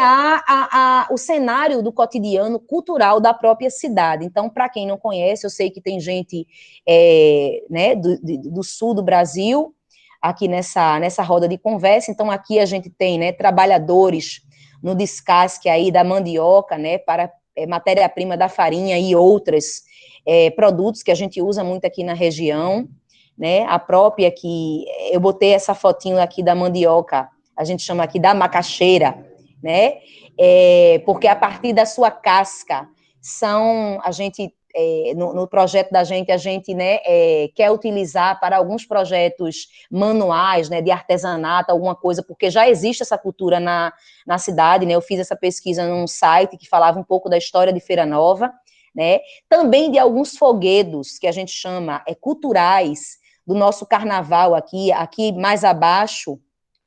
o cenário do cotidiano cultural da própria cidade. Então, para quem não conhece, eu sei que tem gente né, do sul do Brasil, aqui nessa roda de conversa. Então, aqui a gente tem, né, trabalhadores no descasque aí da mandioca, né, para matéria-prima da farinha e outros produtos que a gente usa muito aqui na região, né, a própria que eu botei essa fotinho aqui da mandioca, a gente chama aqui da macaxeira, né, porque a partir da sua casca a gente no projeto da gente, a gente, né, quer utilizar para alguns projetos manuais, né, de artesanato, alguma coisa, porque já existe essa cultura na cidade, né, eu fiz essa pesquisa num site que falava um pouco da história de Feira Nova, né, também de alguns foguedos, que a gente chama culturais, do nosso carnaval aqui mais abaixo,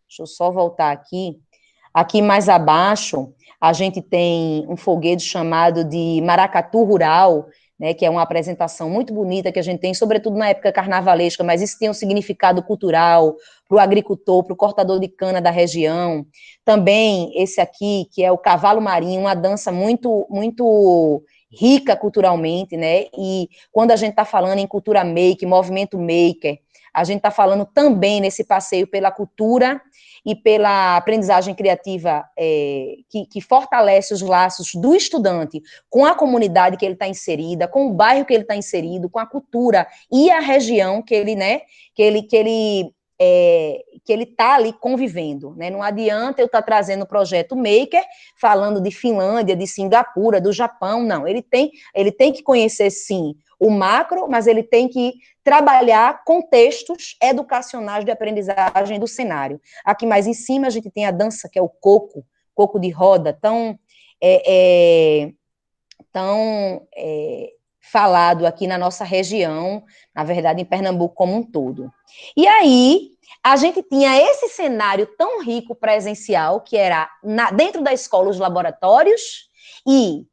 deixa eu só voltar aqui mais abaixo, a gente tem um foguete chamado de Maracatu Rural, né, que é uma apresentação muito bonita que a gente tem, sobretudo na época carnavalesca, mas isso tem um significado cultural para o agricultor, para o cortador de cana da região. Também esse aqui, que é o Cavalo Marinho, uma dança muito, muito rica culturalmente, né, e quando a gente está falando em cultura maker, movimento maker, a gente está falando também nesse passeio pela cultura e pela aprendizagem criativa que fortalece os laços do estudante com a comunidade que ele está inserida, com o bairro que ele está inserido, com a cultura e a região que ele, né, que ele está ali convivendo, né? Não adianta eu estar trazendo o projeto Maker, falando de Finlândia, de Singapura, do Japão, não, ele tem que conhecer, sim, o macro, mas ele tem que trabalhar contextos educacionais de aprendizagem do cenário. Aqui mais em cima a gente tem a dança, que é o coco de roda, tão falado aqui na nossa região, na verdade em Pernambuco como um todo. E aí, a gente tinha esse cenário tão rico presencial, que era dentro da escola os laboratórios e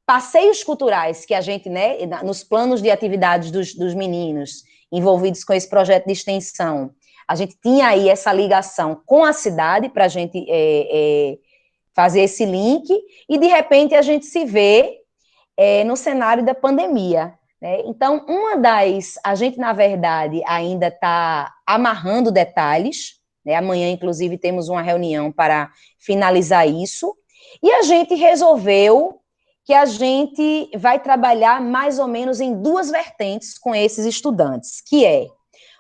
passeios culturais que a gente, né, nos planos de atividades dos meninos envolvidos com esse projeto de extensão, a gente tinha aí essa ligação com a cidade para a gente fazer esse link, e de repente a gente se vê no cenário da pandemia, né? Então, a gente, na verdade, ainda está amarrando detalhes, né? Amanhã, inclusive, temos uma reunião para finalizar isso, e a gente resolveu que a gente vai trabalhar mais ou menos em duas vertentes com esses estudantes, que é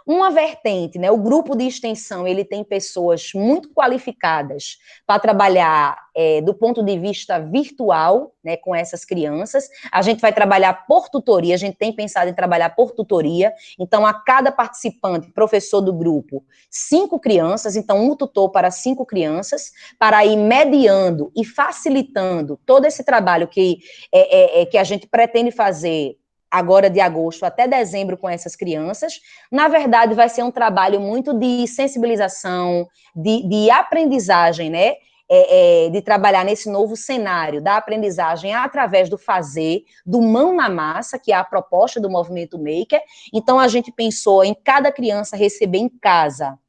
uma vertente, né, o grupo de extensão, ele tem pessoas muito qualificadas para trabalhar do ponto de vista virtual, né, com essas crianças. A gente vai trabalhar por tutoria, a gente tem pensado em trabalhar por tutoria, então a cada participante, professor do grupo, 5 crianças, então um tutor para 5 crianças, para ir mediando e facilitando todo esse trabalho que a gente pretende fazer agora de agosto até dezembro com essas crianças. Na verdade, vai ser um trabalho muito de sensibilização, de aprendizagem, né? De trabalhar nesse novo cenário da aprendizagem através do fazer, do mão na massa, que é a proposta do Movimento Maker. Então, a gente pensou em cada criança receber em casa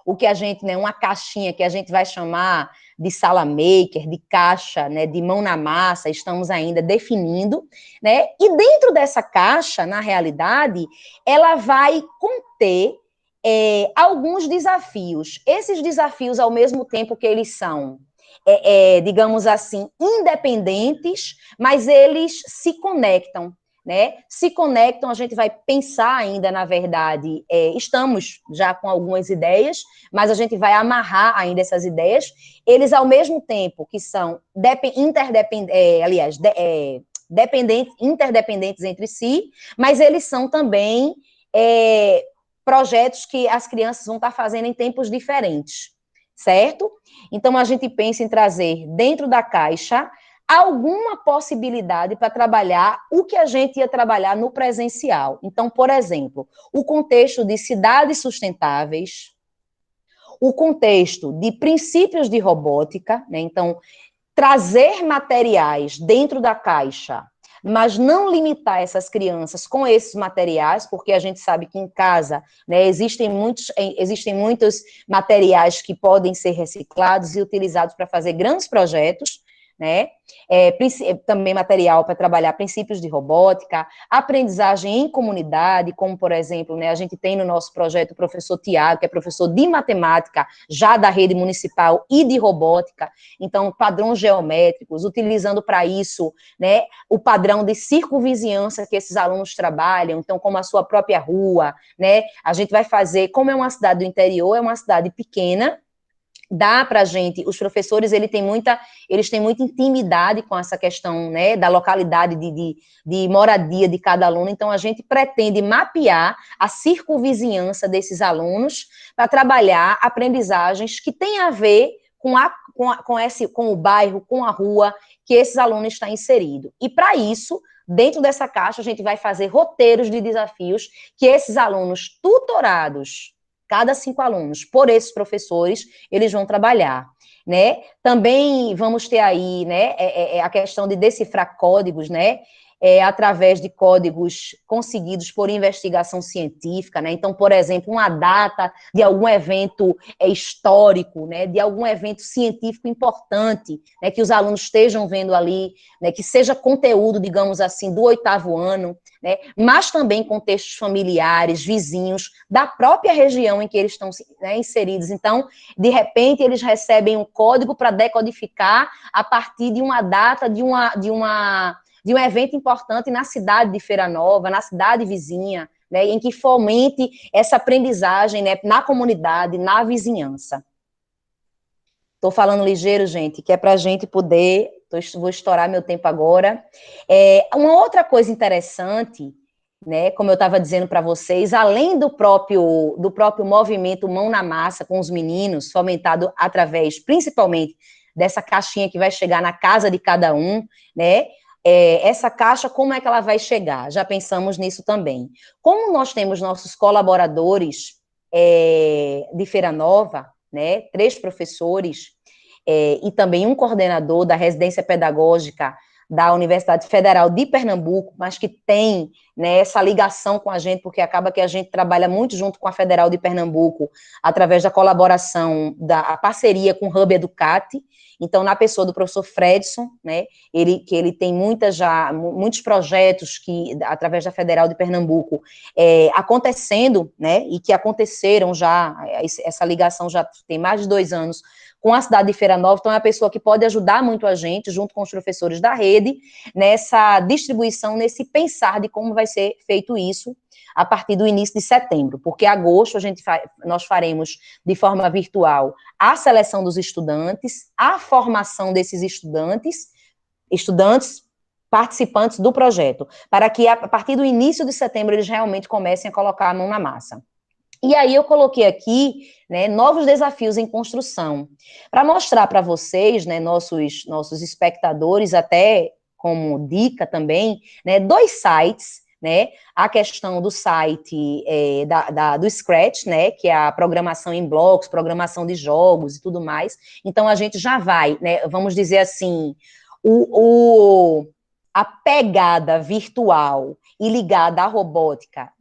o que a gente, né, uma caixinha que a gente vai chamar de sala maker, de caixa, né, de mão na massa, estamos ainda definindo, né, e dentro dessa caixa, na realidade, ela vai conter alguns desafios. Esses desafios, ao mesmo tempo que eles são, digamos assim, independentes, mas eles se conectam. né, se conectam, a gente vai pensar ainda, na verdade, estamos já com algumas ideias, mas a gente vai amarrar ainda essas ideias, eles, ao mesmo tempo que são interdependentes entre si, mas eles são também projetos que as crianças vão estar fazendo em tempos diferentes, certo? Então, a gente pensa em trazer dentro da caixa alguma possibilidade para trabalhar o que a gente ia trabalhar no presencial. Então, por exemplo, o contexto de cidades sustentáveis, o contexto de princípios de robótica, né? Então, trazer materiais dentro da caixa, mas não limitar essas crianças com esses materiais, porque a gente sabe que em casa, né, existem muitos materiais que podem ser reciclados e utilizados para fazer grandes projetos, né? Também material para trabalhar princípios de robótica, aprendizagem em comunidade, como, por exemplo, né, a gente tem no nosso projeto o professor Tiago, que é professor de matemática, já da rede municipal, e de robótica, então, padrões geométricos, utilizando para isso, né, o padrão de circunvizinhança que esses alunos trabalham, então, como a sua própria rua, né, a gente vai fazer, como é uma cidade do interior, é uma cidade pequena, dá para a gente, os professores, eles têm muita intimidade com essa questão, né, da localidade de moradia de cada aluno, então a gente pretende mapear a circunvizinhança desses alunos para trabalhar aprendizagens que têm a ver com o bairro, com a rua que esses alunos estão inseridos. E para isso, dentro dessa caixa, a gente vai fazer roteiros de desafios que esses alunos tutorados, cada 5 alunos, por esses professores, eles vão trabalhar, né? Também vamos ter aí, né, a questão de decifrar códigos, né, através de códigos conseguidos por investigação científica, né? Então, por exemplo, uma data de algum evento histórico, né, de algum evento científico importante, né, que os alunos estejam vendo ali, né, que seja conteúdo, digamos assim, do 8º ano, né, mas também contextos familiares, vizinhos, da própria região em que eles estão, né, inseridos. Então, de repente, eles recebem um código para decodificar a partir de uma data de um evento importante na cidade de Feira Nova, na cidade vizinha, né, em que fomente essa aprendizagem, né, na comunidade, na vizinhança. Estou falando ligeiro, gente, que é para a gente poder... Vou estourar meu tempo agora. Uma outra coisa interessante, né, como eu estava dizendo para vocês, além do próprio movimento Mão na Massa com os meninos, fomentado através, principalmente, dessa caixinha que vai chegar na casa de cada um, né, essa caixa, como é que ela vai chegar? Já pensamos nisso também. Como nós temos nossos colaboradores de Feira Nova, né, 3 professores, e também um coordenador da residência pedagógica da Universidade Federal de Pernambuco, mas que tem, né, essa ligação com a gente, porque acaba que a gente trabalha muito junto com a Federal de Pernambuco, através da colaboração, a parceria com o Hub Educate. Então, na pessoa do professor Fredson, né, ele tem muitos projetos que, através da Federal de Pernambuco, acontecendo, né, e que aconteceram já, essa ligação já tem mais de 2 anos, com a cidade de Feira Nova, então é a pessoa que pode ajudar muito a gente, junto com os professores da rede, nessa distribuição, nesse pensar de como vai ser feito isso a partir do início de setembro, porque em agosto nós faremos de forma virtual a seleção dos estudantes, a formação desses estudantes participantes do projeto, para que a partir do início de setembro eles realmente comecem a colocar a mão na massa. E aí eu coloquei aqui, né, novos desafios em construção, para mostrar para vocês, né, nossos espectadores, até como dica também, né, 2 sites, né, a questão do site do Scratch, né, que é a programação em blocos, programação de jogos e tudo mais. Então a gente já vai, né, vamos dizer assim, a pegada virtual e ligada à robótica,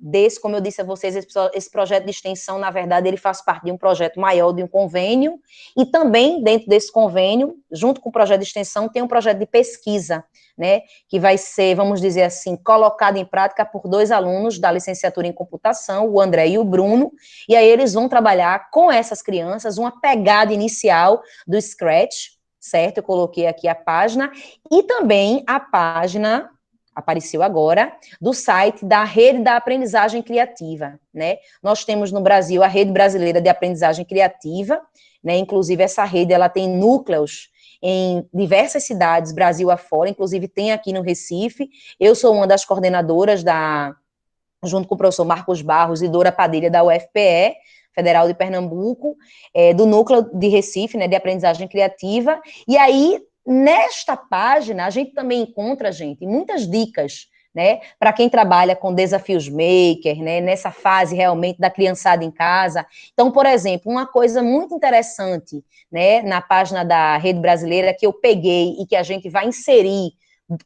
como eu disse a vocês, esse projeto de extensão, na verdade, ele faz parte de um projeto maior, de um convênio, e também, dentro desse convênio, junto com o projeto de extensão, tem um projeto de pesquisa, né, que vai ser, vamos dizer assim, colocado em prática por 2 alunos da licenciatura em computação, o André e o Bruno, e aí eles vão trabalhar com essas crianças uma pegada inicial do Scratch, certo? Eu coloquei aqui a página, e também a página apareceu agora, do site da Rede da Aprendizagem Criativa, né? Nós temos no Brasil a Rede Brasileira de Aprendizagem Criativa, né? Inclusive essa rede, ela tem núcleos em diversas cidades, Brasil afora, inclusive tem aqui no Recife. Eu sou uma das coordenadoras junto com o professor Marcos Barros e Dora Padilha, da UFPE, Federal de Pernambuco, do núcleo de Recife, né, de aprendizagem criativa. E aí, nesta página, a gente também encontra, gente, muitas dicas, né, para quem trabalha com desafios maker, né, nessa fase realmente da criançada em casa. Então, por exemplo, uma coisa muito interessante, né, na página da Rede Brasileira, que eu peguei e que a gente vai inserir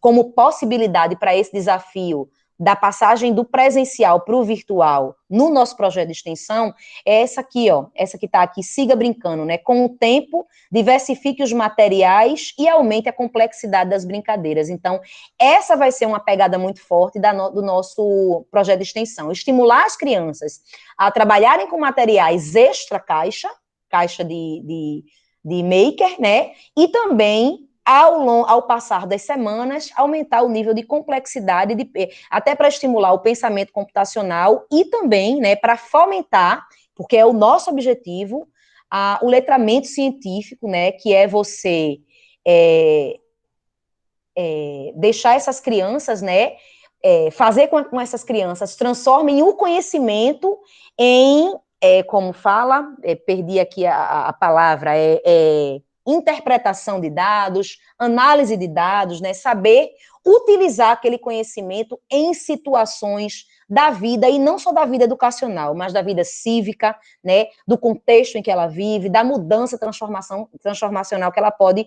como possibilidade para esse desafio da passagem do presencial para o virtual no nosso projeto de extensão, é essa aqui, ó, essa que está aqui, Siga Brincando, né? Com o tempo, diversifique os materiais e aumente a complexidade das brincadeiras. Então, essa vai ser uma pegada muito forte do nosso projeto de extensão. Estimular as crianças a trabalharem com materiais extra caixa de maker, né? E também ao passar das semanas, aumentar o nível de complexidade, até para estimular o pensamento computacional e também, né, para fomentar, porque é o nosso objetivo, o letramento científico, né, que é você deixar essas crianças, né, fazer com essas crianças, transformem o conhecimento em, como fala, perdi aqui a palavra, interpretação de dados, análise de dados, né, saber utilizar aquele conhecimento em situações da vida, e não só da vida educacional, mas da vida cívica, né, do contexto em que ela vive, da mudança transformacional que ela pode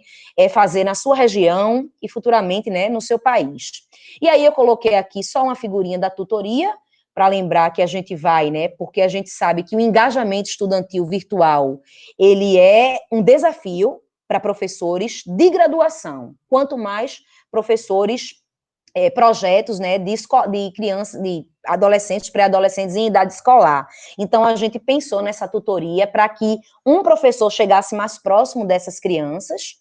fazer na sua região e futuramente, né, no seu país. E aí eu coloquei aqui só uma figurinha da tutoria, para lembrar que a gente vai, né, porque a gente sabe que o engajamento estudantil virtual, ele é um desafio para professores de graduação, quanto mais professores, projetos, né, de crianças, de adolescentes, pré-adolescentes em idade escolar. Então, a gente pensou nessa tutoria para que um professor chegasse mais próximo dessas crianças,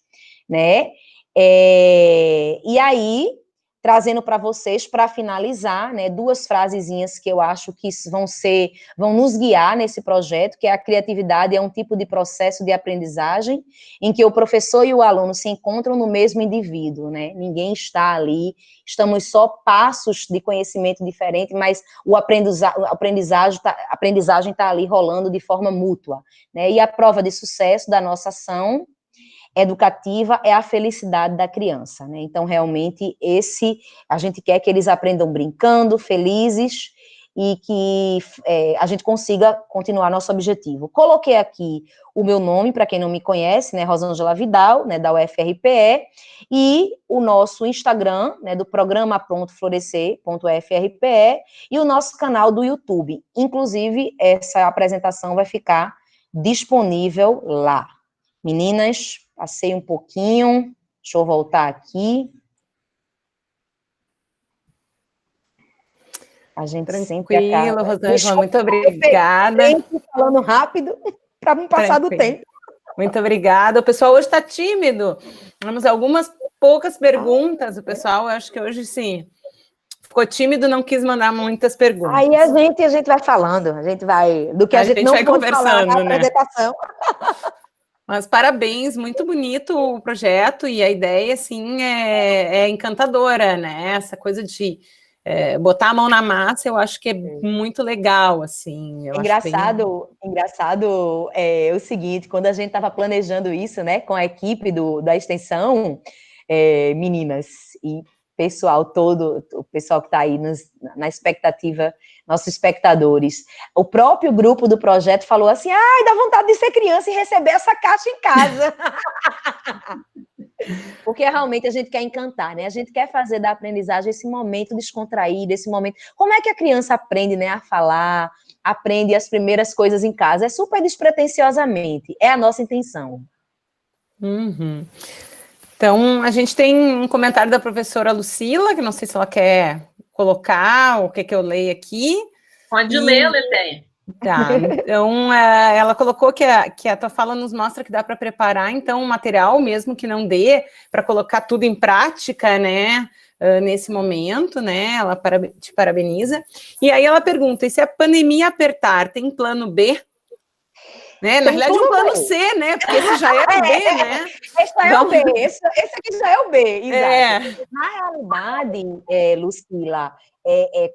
né, e aí, trazendo para vocês, para finalizar, né, duas frasezinhas que eu acho que vão nos guiar nesse projeto, que é: a criatividade é um tipo de processo de aprendizagem em que o professor e o aluno se encontram no mesmo indivíduo, né? Ninguém está ali, estamos só passos de conhecimento diferente, mas a aprendizagem está ali rolando de forma mútua, né? E a prova de sucesso da nossa ação educativa é a felicidade da criança, né? Então, realmente, a gente quer que eles aprendam brincando, felizes, e que a gente consiga continuar nosso objetivo. Coloquei aqui o meu nome, para quem não me conhece, né, Rosângela Vidal, né, da UFRPE, e o nosso Instagram, né, do programa Florescer.ufrpe, e o nosso canal do YouTube. Inclusive, essa apresentação vai ficar disponível lá. Meninas, passei um pouquinho, deixa eu voltar aqui. A gente Tranquilo, sempre acaba. Rosângela, muito obrigada. Falando rápido, para não passar do tempo. Muito obrigada. O pessoal hoje está tímido. Temos algumas poucas perguntas. O pessoal, eu acho que hoje, sim, ficou tímido, não quis mandar muitas perguntas. Aí a gente vai falando, a gente vai... Do que a gente não vai pode falar na né? apresentação. Mas parabéns, muito bonito o projeto, e a ideia, assim, é encantadora, né? Essa coisa de botar a mão na massa, eu acho que é muito legal, assim. Engraçado é o seguinte, quando a gente estava planejando isso, né, com a equipe da extensão, meninas e pessoal todo, o pessoal que está aí na expectativa, nossos espectadores, o próprio grupo do projeto falou assim: ai, dá vontade de ser criança e receber essa caixa em casa. Porque realmente a gente quer encantar, né? A gente quer fazer da aprendizagem esse momento descontraído, esse momento... Como é que a criança aprende, né, a falar, aprende as primeiras coisas em casa? É super despretensiosamente, é a nossa intenção. Uhum. Então, a gente tem um comentário da professora Lucila, que não sei se ela quer colocar, o que eu leio aqui. Pode ler, Letéia. Tá, então ela colocou que a tua fala nos mostra que dá para preparar, então, um material, mesmo que não dê, para colocar tudo em prática, né, nesse momento, né? Ela te parabeniza. E aí ela pergunta, e se a pandemia apertar, tem plano B? Né? Na realidade, um plano C, né? Porque esse já é o B, né? Esse já é o B, esse aqui já é o B, exato. Na realidade, Lucila,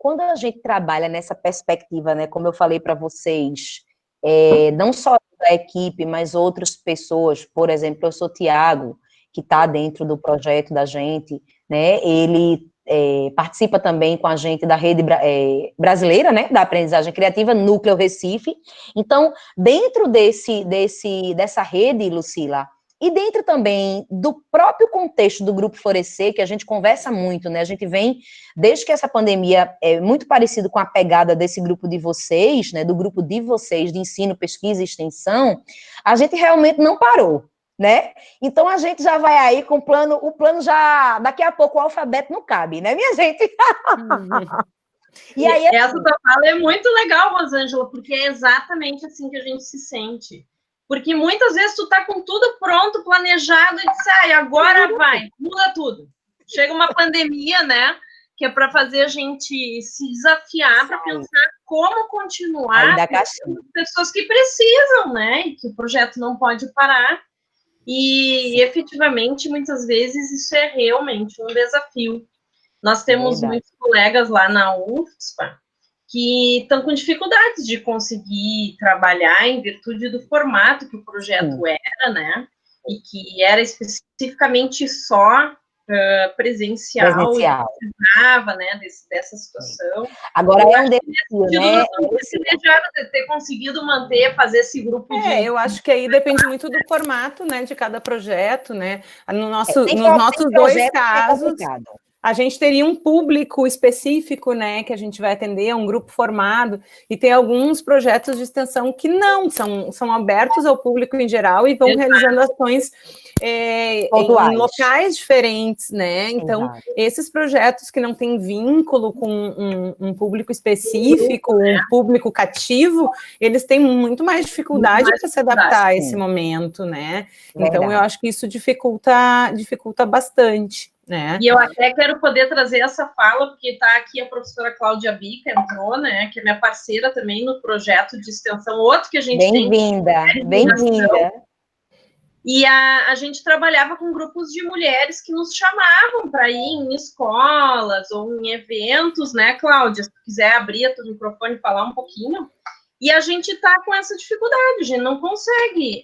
quando a gente trabalha nessa perspectiva, né, como eu falei para vocês, não só da equipe, mas outras pessoas, por exemplo, eu sou Tiago, que está dentro do projeto da gente, né, ele participa também com a gente da rede brasileira, né, da aprendizagem criativa, Núcleo Recife. Então, dentro dessa rede, Lucila, e dentro também do próprio contexto do Grupo Florescer, que a gente conversa muito, né, a gente vem, desde que essa pandemia é muito parecido com a pegada desse grupo de vocês, né, do grupo de vocês, de ensino, pesquisa e extensão, a gente realmente não parou, né? Então a gente já vai aí com o plano já, daqui a pouco o alfabeto não cabe, né, minha gente? E aí, essa tua fala é muito legal, Rosângela, porque é exatamente assim que a gente se sente. Porque muitas vezes tu tá com tudo pronto, planejado, e diz, agora vai, muda tudo. Chega uma pandemia, né, que é para fazer a gente se desafiar para pensar como continuar com as pessoas que precisam, né, e que o projeto não pode parar. E, efetivamente, muitas vezes, isso é realmente um desafio. Nós temos muitos colegas lá na UFSPA que estão com dificuldades de conseguir trabalhar em virtude do formato que o projeto era, né? E que era especificamente só presencial. E precisava, né, dessa situação. Agora é um desafio, né? De ter conseguido fazer esse grupo eu acho que aí depende muito do formato, né, de cada projeto, né? Nos nossos dois casos, a gente teria um público específico, né, que a gente vai atender, um grupo formado, e tem alguns projetos de extensão que não, são abertos ao público em geral e vão realizando ações em locais diferentes, né? Então, esses projetos que não têm vínculo com um público específico, um público cativo, eles têm muito mais dificuldade para se adaptar a esse momento, né? Então, eu acho que isso dificulta bastante. Né? E eu até quero poder trazer essa fala, porque está aqui a professora Cláudia Bica, entrou, né, que é minha parceira também no projeto de extensão, outro que a gente tem. Bem-vinda. E a gente trabalhava com grupos de mulheres que nos chamavam para ir em escolas ou em eventos, né, Cláudia? Se tu quiser abrir o microfone e falar um pouquinho. E a gente está com essa dificuldade, a gente não consegue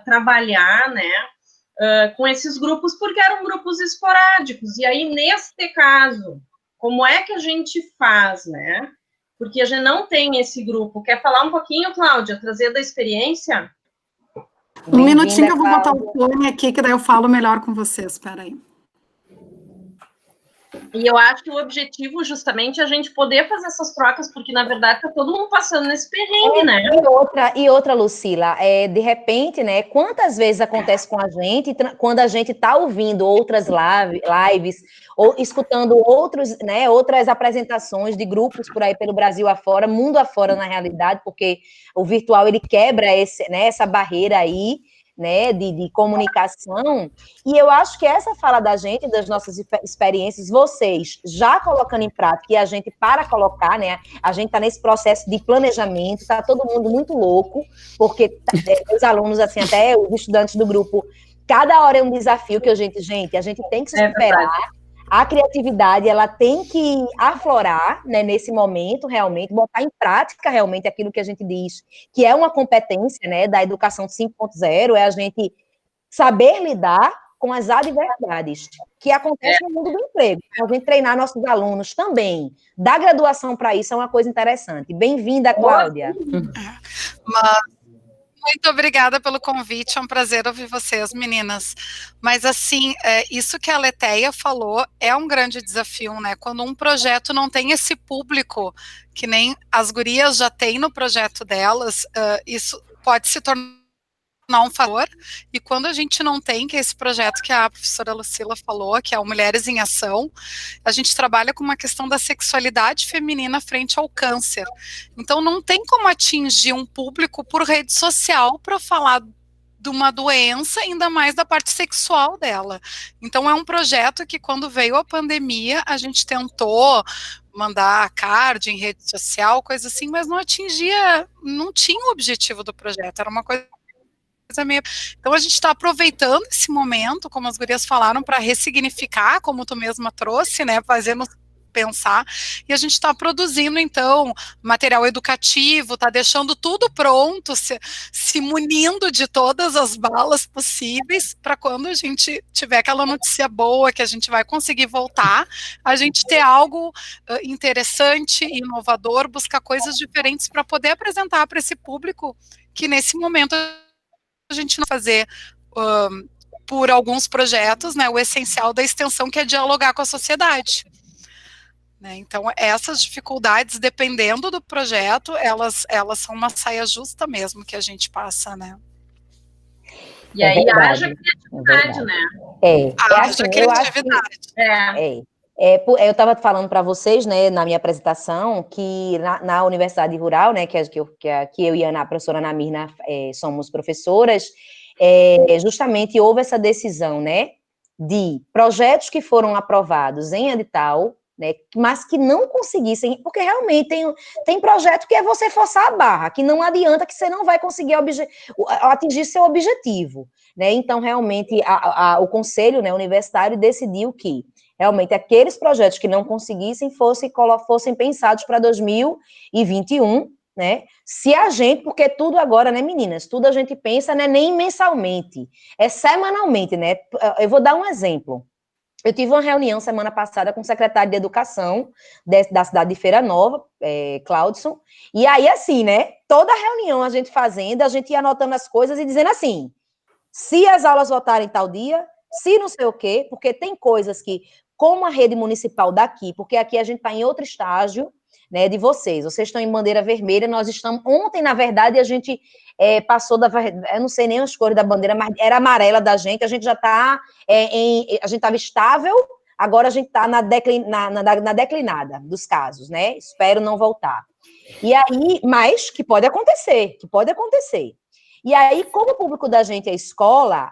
trabalhar, né, com esses grupos, porque eram grupos esporádicos. E aí, neste caso, como é que a gente faz, né? Porque a gente não tem esse grupo. Quer falar um pouquinho, Cláudia? Trazer da experiência? Um minutinho que eu vou botar o fone aqui, que daí eu falo melhor com vocês. Espera aí. E eu acho que o objetivo, justamente, é a gente poder fazer essas trocas, porque, na verdade, tá todo mundo passando nesse perrengue, né? E outra, Lucila, de repente, né, quantas vezes acontece com a gente, quando a gente tá ouvindo outras lives, ou escutando outras apresentações de grupos por aí pelo Brasil afora, mundo afora, na realidade, porque o virtual, ele quebra essa barreira aí, né, de comunicação, e eu acho que essa fala da gente, das nossas experiências, vocês já colocando em prática, e a gente para colocar, né, a gente está nesse processo de planejamento, está todo mundo muito louco, porque os alunos, assim, até os estudantes do grupo, cada hora é um desafio que a gente tem que se superar. A criatividade, ela tem que aflorar, né, nesse momento, realmente, botar em prática, realmente, aquilo que a gente diz, que é uma competência, né, da educação 5.0, é a gente saber lidar com as adversidades que acontecem no mundo do emprego. A gente treinar nossos alunos também. Da graduação para isso é uma coisa interessante. Bem-vinda, Cláudia. Muito obrigada pelo convite, é um prazer ouvir vocês, meninas. Mas, assim, isso que a Letéia falou é um grande desafio, né? Quando um projeto não tem esse público, que nem as gurias já têm no projeto delas, isso pode se tornar um favor, e quando a gente não tem, que é esse projeto que a professora Lucila falou, que é o Mulheres em Ação, a gente trabalha com uma questão da sexualidade feminina frente ao câncer. Então não tem como atingir um público por rede social para falar de uma doença, ainda mais da parte sexual dela. Então, é um projeto que, quando veio a pandemia, a gente tentou mandar card em rede social, coisa assim, mas não tinha o objetivo do projeto, era uma coisa meio... Então, a gente está aproveitando esse momento, como as gurias falaram, para ressignificar, como tu mesma trouxe, né, fazendo pensar, e a gente está produzindo, então, material educativo, está deixando tudo pronto, se munindo de todas as balas possíveis, para quando a gente tiver aquela notícia boa, que a gente vai conseguir voltar, a gente ter algo interessante, inovador, buscar coisas diferentes para poder apresentar para esse público, que nesse momento a gente não fazer por alguns projetos, né, o essencial da extensão, que é dialogar com a sociedade. Né, então, essas dificuldades, dependendo do projeto, elas são uma saia justa mesmo que a gente passa, né? E aí haja criatividade, né? Haja criatividade. Eu estava falando para vocês, né, na minha apresentação, que na Universidade Rural, né, que eu e a professora Ana Mirna somos professoras, justamente houve essa decisão, né, de projetos que foram aprovados em edital, né, mas que não conseguissem, porque realmente tem projeto que é você forçar a barra, que não adianta, que você não vai conseguir atingir seu objetivo, né, então realmente o conselho, né, universitário decidiu que realmente aqueles projetos que não conseguissem fossem pensados para 2021, né, se a gente, porque tudo agora, né, meninas, tudo a gente pensa, né, nem mensalmente, é semanalmente, né, eu vou dar um exemplo. Eu tive uma reunião semana passada com o secretário de Educação da cidade de Feira Nova, Claudson, e aí, assim, né, toda reunião a gente ia anotando as coisas e dizendo assim, se as aulas voltarem tal dia, se não sei o quê, porque tem coisas que, como a rede municipal daqui, porque aqui a gente está em outro estágio, né, de vocês estão em bandeira vermelha, nós estamos, ontem, na verdade, a gente passou eu não sei nem as cores da bandeira, mas era amarela da gente, a gente já está a gente estava estável, agora a gente está na declinada dos casos, né, espero não voltar. E aí, mas que pode acontecer. E aí, como o público da gente é escola,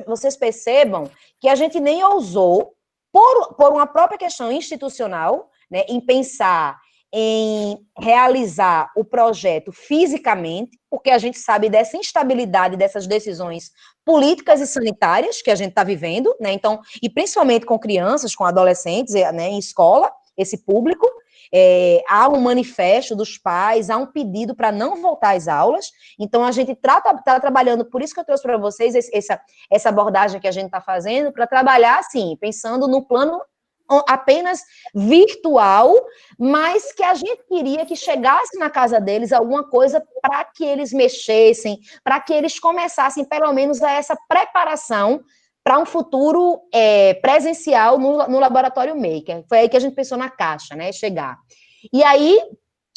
vocês percebam que a gente nem ousou, por uma própria questão institucional, né, em pensar em realizar o projeto fisicamente, porque a gente sabe dessa instabilidade, dessas decisões políticas e sanitárias que a gente está vivendo, né, então, e principalmente com crianças, com adolescentes, né, em escola, esse público, há um manifesto dos pais, há um pedido para não voltar às aulas, então a gente está trabalhando, por isso que eu trouxe para vocês essa abordagem que a gente está fazendo, para trabalhar, assim, pensando no plano apenas virtual, mas que a gente queria que chegasse na casa deles alguma coisa para que eles mexessem, para que eles começassem, pelo menos, a essa preparação para um futuro presencial no Laboratório Maker. Foi aí que a gente pensou na Caixa, né, chegar. E aí,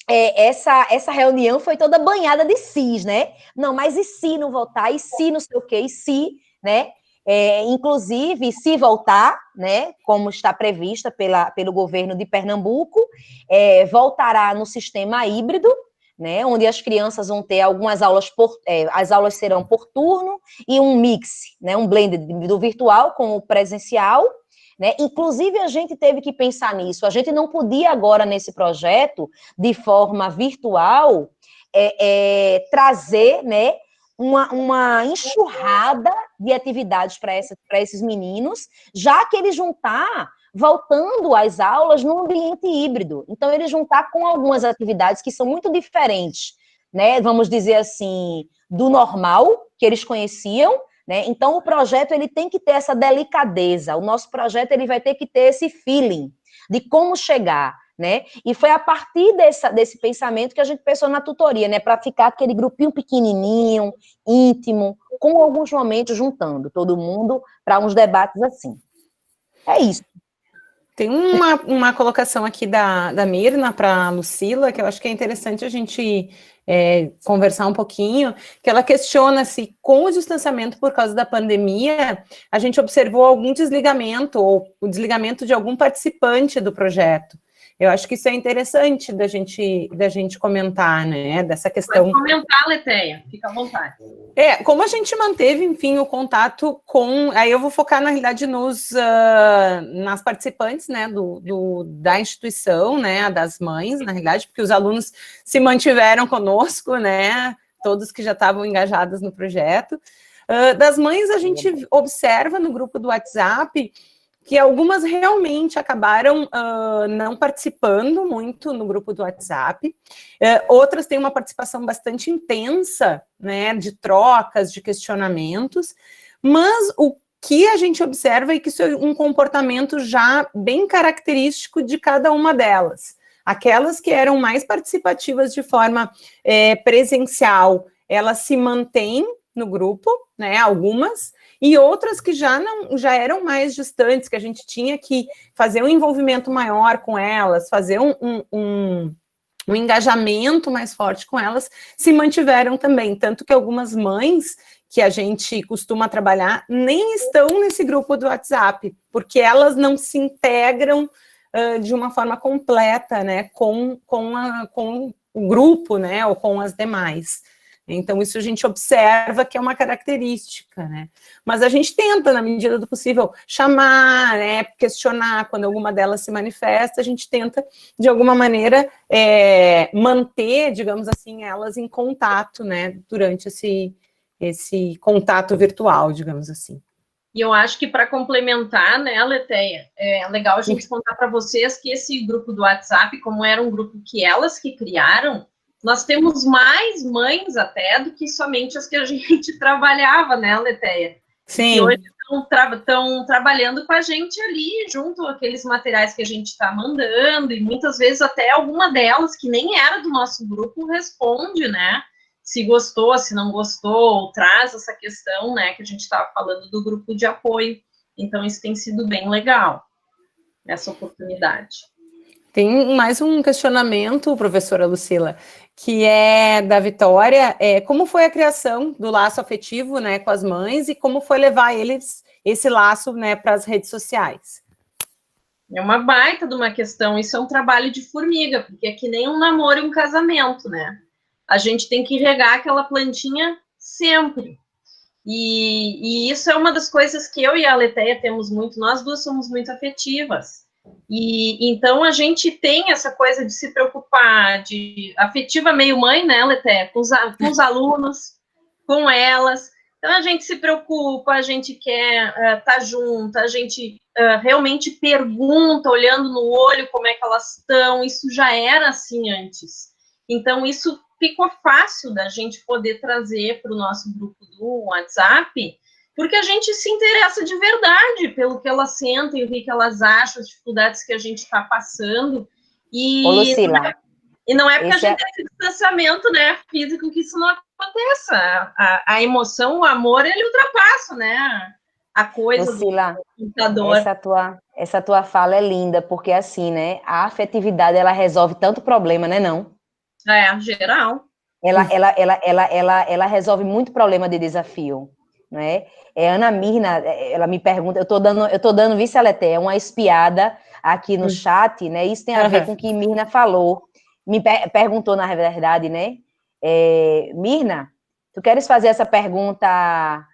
essa reunião foi toda banhada de sis, né? Não, mas e se não voltar? E se não sei o quê? E se, né? Inclusive, se voltar, né, como está prevista pelo governo de Pernambuco, voltará no sistema híbrido, né, onde as crianças vão ter algumas aulas, as aulas serão por turno, e um mix, né, um blend do virtual com o presencial, né, inclusive a gente teve que pensar nisso, a gente não podia agora nesse projeto, de forma virtual, trazer, né, uma enxurrada de atividades para esses meninos, já que eles vão estar voltando às aulas no ambiente híbrido. Então, eles vão estar com algumas atividades que são muito diferentes, né? Vamos dizer assim, do normal que eles conheciam, né? Então, o projeto ele tem que ter essa delicadeza. O nosso projeto ele vai ter que ter esse feeling de como chegar, né? E foi a partir desse pensamento que a gente pensou na tutoria, né? Para ficar aquele grupinho pequenininho, íntimo, com alguns momentos juntando todo mundo para uns debates assim. É isso. Tem uma colocação aqui da Mirna para a Lucila, que eu acho que é interessante a gente conversar um pouquinho, que ela questiona se com o distanciamento por causa da pandemia, a gente observou algum desligamento, ou o desligamento de algum participante do projeto. Eu acho que isso é interessante da gente comentar, né, dessa questão. Pode comentar, Letéia, fica à vontade. Como a gente manteve, enfim, o contato com... Aí eu vou focar, na realidade, nas participantes, né, da instituição, né, das mães, na realidade, porque os alunos se mantiveram conosco, né, todos que já estavam engajados no projeto. Das mães, a gente observa no grupo do WhatsApp que algumas realmente acabaram não participando muito no grupo do WhatsApp, outras têm uma participação bastante intensa, né, de trocas, de questionamentos, mas o que a gente observa é que isso é um comportamento já bem característico de cada uma delas. Aquelas que eram mais participativas de forma presencial, elas se mantêm no grupo, né, algumas, e outras que já eram mais distantes, que a gente tinha que fazer um envolvimento maior com elas, fazer um engajamento mais forte com elas, se mantiveram também, tanto que algumas mães que a gente costuma trabalhar nem estão nesse grupo do WhatsApp, porque elas não se integram de uma forma completa, né, com o grupo, né, ou com as demais. Então, isso a gente observa que é uma característica, né? Mas a gente tenta, na medida do possível, chamar, né, questionar, quando alguma delas se manifesta, a gente tenta, de alguma maneira, manter, digamos assim, elas em contato, né, durante esse contato virtual, digamos assim. E eu acho que, para complementar, né, Letéia, é legal a gente contar para vocês que esse grupo do WhatsApp, como era um grupo que elas que criaram, nós temos mais mães até do que somente as que a gente trabalhava, né, Letéia? Sim. Que hoje estão trabalhando com a gente ali, junto àqueles materiais que a gente está mandando, e muitas vezes até alguma delas, que nem era do nosso grupo, responde, né? Se gostou, se não gostou, ou traz essa questão, né, que a gente estava falando do grupo de apoio. Então, isso tem sido bem legal, essa oportunidade. Tem mais um questionamento, professora Lucila, que é da Vitória, como foi a criação do laço afetivo, né, com as mães, e como foi levar esse laço, né, para as redes sociais? É uma baita de uma questão, isso é um trabalho de formiga, porque é que nem um namoro e um casamento, né? A gente tem que regar aquela plantinha sempre. E isso é uma das coisas que eu e a Letéia temos muito, nós duas somos muito afetivas. E então a gente tem essa coisa de se preocupar, de afetiva meio mãe, né, Letéia, com os alunos, com elas. Então a gente se preocupa, a gente quer estar junto, a gente realmente pergunta, olhando no olho como é que elas estão. Isso já era assim antes. Então isso ficou fácil da gente poder trazer para o nosso grupo do WhatsApp, porque a gente se interessa de verdade pelo que elas sentem, o que elas acham, as dificuldades que a gente está passando. Ô, Lucila, não é porque a gente tem esse distanciamento, né, físico, que isso não aconteça. A emoção, o amor, ele ultrapassa, né, a coisa Lucila, do computador. Essa tua fala é linda, porque assim, né, a afetividade, ela resolve tanto problema, né, não? Geral. Ela resolve muito problema de desafio, né? Ana Mirna, ela me pergunta, eu tô dando vice-Letéia, uma espiada aqui no chat, né? Isso tem a ver com o que Mirna falou. Me perguntou, na verdade, né? Mirna, tu queres fazer essa pergunta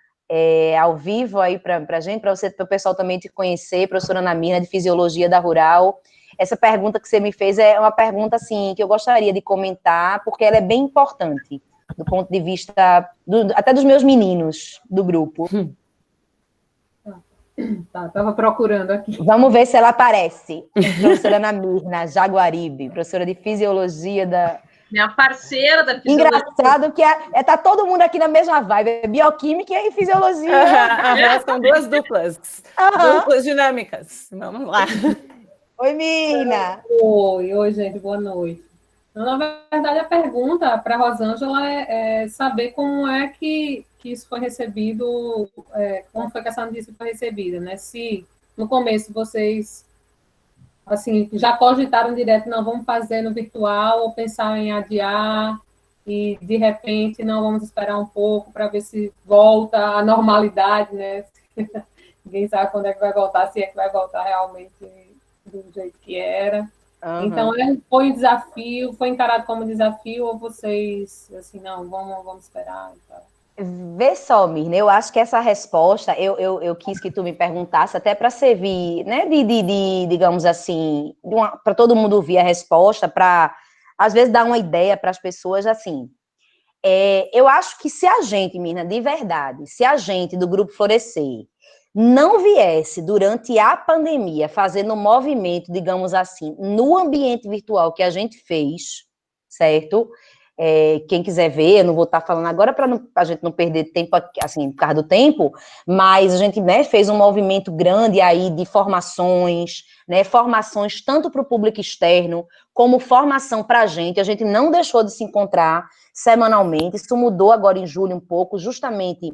ao vivo aí pra gente, para o pessoal também te conhecer, professora Ana Mirna, de Fisiologia da Rural. Essa pergunta que você me fez é uma pergunta, assim, que eu gostaria de comentar, porque ela é bem importante, do ponto de vista, até dos meus meninos do grupo. Tá, estava procurando aqui. Vamos ver se ela aparece. Professora Ana Mirna Jaguaribe, professora de Fisiologia da... Minha parceira da Fisiologia. Engraçado que tá todo mundo aqui na mesma vibe, Bioquímica e Fisiologia. São duas duplas, duplas dinâmicas. Vamos lá. Oi, Mirna. Oi, gente, boa noite. Então, na verdade, a pergunta para a Rosângela é saber como é que isso foi recebido, como foi que essa notícia foi recebida, né? Se no começo vocês, assim, já cogitaram direto, não, vamos fazer no virtual, ou pensaram em adiar, e de repente, não, vamos esperar um pouco para ver se volta à normalidade, né? Ninguém sabe quando é que vai voltar, se é que vai voltar realmente do jeito que era. Aham. Então, foi um desafio, foi encarado como desafio, ou vocês, assim, não, vamos esperar e tal? Vê só, Mirna, eu acho que essa resposta, eu quis que tu me perguntasse até para servir, né, digamos assim, para todo mundo ouvir a resposta, para, às vezes, dar uma ideia para as pessoas, assim. Eu acho que se a gente, Mirna, de verdade, se a gente do Grupo Florescer não viesse durante a pandemia fazendo um movimento, digamos assim, no ambiente virtual que a gente fez, certo? Quem quiser ver, eu não vou estar falando agora para a gente não perder tempo, assim, por causa do tempo, mas a gente, né, fez um movimento grande aí de formações, né, formações tanto para o público externo, como formação para a gente não deixou de se encontrar semanalmente, isso mudou agora em julho um pouco, justamente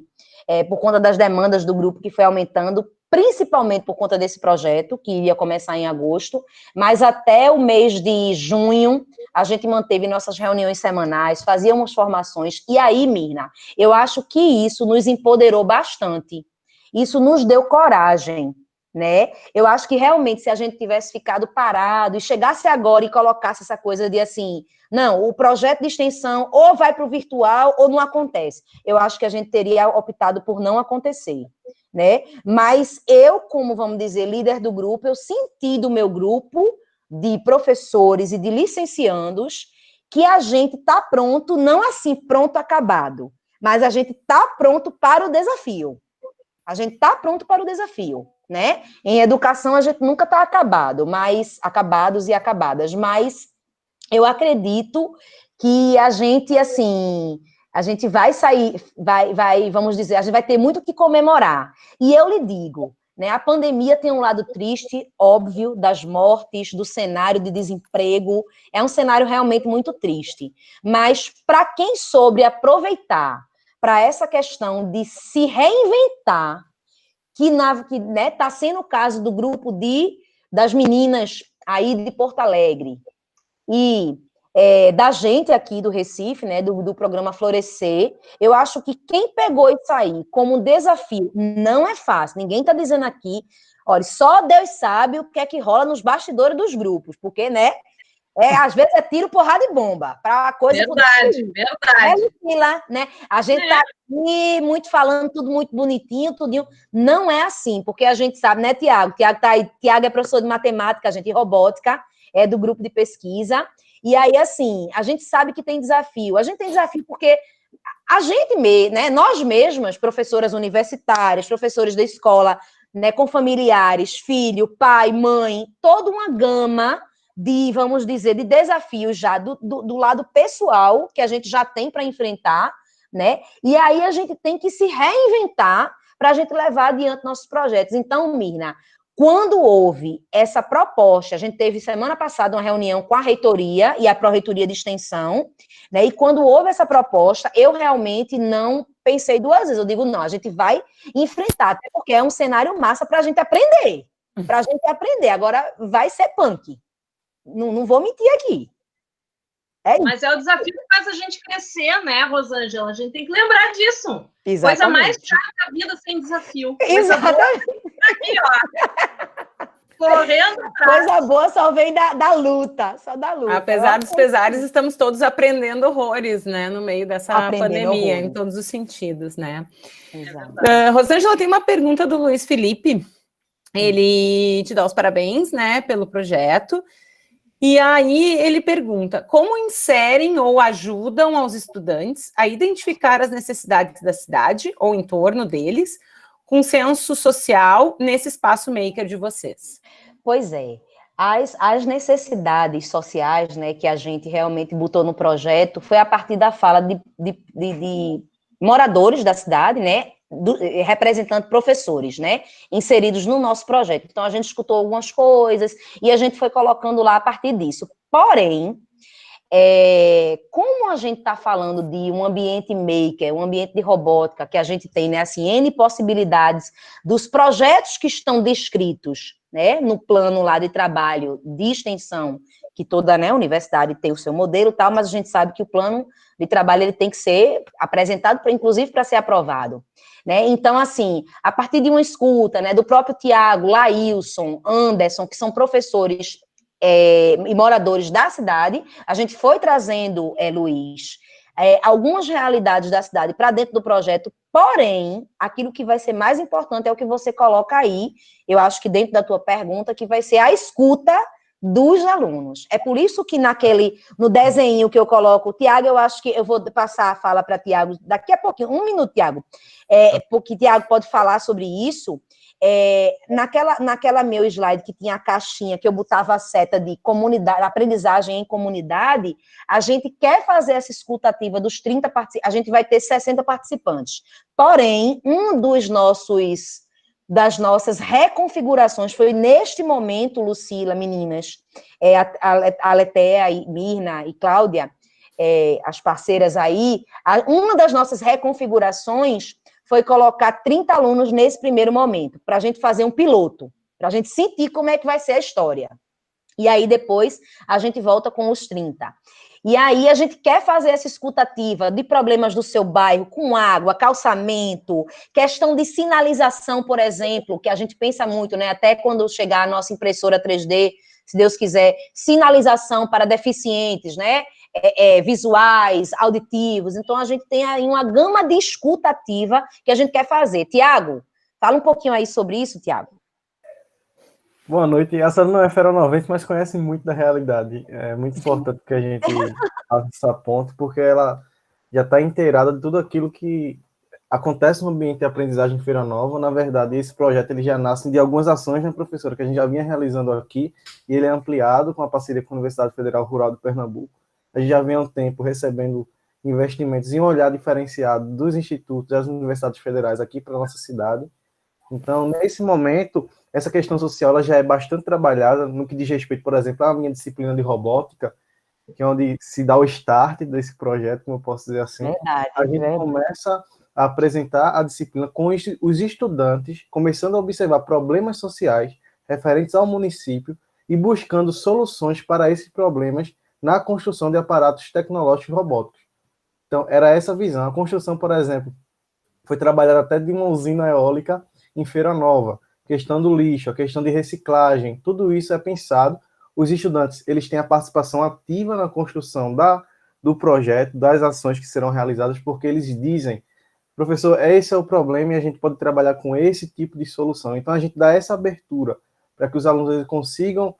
por conta das demandas do grupo que foi aumentando, principalmente por conta desse projeto, que iria começar em agosto, mas até o mês de junho, a gente manteve nossas reuniões semanais, fazíamos formações, e aí, Mirna, eu acho que isso nos empoderou bastante, isso nos deu coragem, né? Eu acho que realmente se a gente tivesse ficado parado e chegasse agora e colocasse essa coisa de assim, não, o projeto de extensão ou vai para o virtual ou não acontece. Eu acho que a gente teria optado por não acontecer, né? Mas eu, como vamos dizer, líder do grupo, eu senti do meu grupo de professores e de licenciandos que a gente está pronto, não assim pronto acabado, mas a gente está pronto para o desafio. A gente está pronto para o desafio, né? Em educação a gente nunca está acabados e acabadas, mas eu acredito que a gente, assim, a gente vai sair, vamos dizer, a gente vai ter muito o que comemorar. E eu lhe digo, né, a pandemia tem um lado triste, óbvio, das mortes, do cenário de desemprego, é um cenário realmente muito triste. Mas para quem soube aproveitar para essa questão de se reinventar, que né, tá sendo o caso do grupo das meninas aí de Porto Alegre, e da gente aqui do Recife, né, do programa Florescer, eu acho que quem pegou isso aí como um desafio não é fácil. Ninguém está dizendo aqui, olha, só Deus sabe o que é que rola nos bastidores dos grupos, porque, né, às vezes é tiro, porrada e bomba, para a coisa Verdade, verdade. Né? A gente tá aqui muito falando, tudo muito bonitinho, tudinho. Não é assim, porque a gente sabe, né, Tiago? Tiago tá aí, Tiago é professor de matemática, a gente, e robótica, é do grupo de pesquisa. E aí, assim, a gente sabe que tem desafio. A gente tem desafio porque a gente, né, nós mesmas, professoras universitárias, professores da escola, né, com familiares, filho, pai, mãe, toda uma gama de, vamos dizer, de desafios já do lado pessoal que a gente já tem para enfrentar, né? E aí a gente tem que se reinventar para a gente levar adiante nossos projetos. Então, Mirna, quando houve essa proposta, a gente teve semana passada uma reunião com a reitoria e a pró-reitoria de extensão, né? E quando houve essa proposta, eu realmente não pensei duas vezes. Eu digo, não, a gente vai enfrentar, até porque é um cenário massa para a gente aprender. Para a gente aprender. Agora, vai ser punk. Não vou mentir aqui. Mas é o desafio que faz a gente crescer, né, Rosângela? A gente tem que lembrar disso. Exatamente. Coisa mais chata da vida sem desafio. Exatamente. Aqui, ó. Correndo atrás. Coisa boa só vem da luta, só da luta. Apesar dos pesares, estamos todos aprendendo horrores, né, no meio dessa pandemia, em todos os sentidos, né? Exato. Rosângela, tem uma pergunta do Luiz Felipe. Ele te dá os parabéns, né, pelo projeto. E aí ele pergunta, como inserem ou ajudam aos estudantes a identificar as necessidades da cidade ou em torno deles, com senso social nesse espaço maker de vocês? Pois é, as necessidades sociais, né, que a gente realmente botou no projeto foi a partir da fala de moradores da cidade, né, representando professores, né, inseridos no nosso projeto. Então, a gente escutou algumas coisas e a gente foi colocando lá a partir disso. Porém, como a gente está falando de um ambiente maker, um ambiente de robótica, que a gente tem, né, assim, N possibilidades dos projetos que estão descritos, né, no plano lá de trabalho de extensão, que toda, né, universidade tem o seu modelo e tal, mas a gente sabe que o plano de trabalho ele tem que ser apresentado, inclusive, para ser aprovado. Né? Então, assim, a partir de uma escuta, né, do próprio Tiago, Laílson, Anderson, que são professores e moradores da cidade, a gente foi trazendo, Luiz, algumas realidades da cidade para dentro do projeto, porém, aquilo que vai ser mais importante é o que você coloca aí, eu acho que dentro da tua pergunta, que vai ser a escuta dos alunos. É por isso que no desenho que eu coloco, Tiago, eu acho que eu vou passar a fala para Tiago daqui a pouquinho, 1 minuto, Tiago, porque Tiago pode falar sobre isso. Naquela meu slide que tinha a caixinha, que eu botava a seta de comunidade, aprendizagem em comunidade, a gente quer fazer essa escuta ativa dos 30 participantes, a gente vai ter 60 participantes. Porém, das nossas reconfigurações foi neste momento, Lucila, meninas, a Letéia, Mirna e Cláudia, as parceiras aí, uma das nossas reconfigurações foi colocar 30 alunos nesse primeiro momento, para a gente fazer um piloto, para a gente sentir como é que vai ser a história. E aí, depois, a gente volta com os 30. E aí, a gente quer fazer essa escutativa de problemas do seu bairro, com água, calçamento, questão de sinalização, por exemplo, que a gente pensa muito, né? Até quando chegar a nossa impressora 3D, se Deus quiser, sinalização para deficientes, né? Visuais, auditivos. Então, a gente tem aí uma gama de escuta ativa que a gente quer fazer. Tiago, fala um pouquinho aí sobre isso, Tiago. Boa noite. A senhora não é feronovente, mas conhece muito da realidade. É muito importante que a gente faça essa ponte, porque ela já está inteirada de tudo aquilo que acontece no ambiente de aprendizagem em Feira Nova. Na verdade, esse projeto ele já nasce de algumas ações, né, professora, que a gente já vinha realizando aqui, e ele é ampliado com a parceria com a Universidade Federal Rural de Pernambuco. A gente já vem há um tempo recebendo investimentos em um olhar diferenciado dos institutos, das universidades federais aqui para a nossa cidade. Então, nesse momento, essa questão social ela já é bastante trabalhada no que diz respeito, por exemplo, à minha disciplina de robótica, que é onde se dá o start desse projeto, como eu posso dizer assim. Verdade, a gente começa a apresentar a disciplina com os estudantes, começando a observar problemas sociais referentes ao município e buscando soluções para esses problemas na construção de aparatos tecnológicos robóticos. Então, era essa a visão. A construção, por exemplo, foi trabalhada até de uma usina eólica em Feira Nova. Questão do lixo, a questão de reciclagem, tudo isso é pensado. Os estudantes, eles têm a participação ativa na construção do projeto, das ações que serão realizadas, porque eles dizem, professor, esse é o problema e a gente pode trabalhar com esse tipo de solução. Então, a gente dá essa abertura para que os alunos eles consigam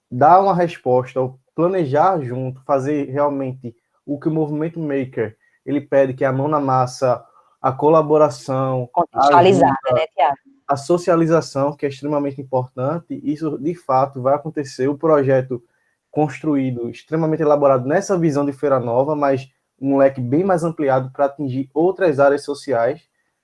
dar uma resposta, ou planejar junto, fazer realmente o que o movimento maker ele pede, que é a mão na massa, a colaboração, contextualizada, né, Tiago? A socialização, que é extremamente importante. Isso, de fato, vai acontecer. O projeto construído, extremamente elaborado nessa visão de Feira Nova, mas um leque bem mais ampliado para atingir outras áreas sociais.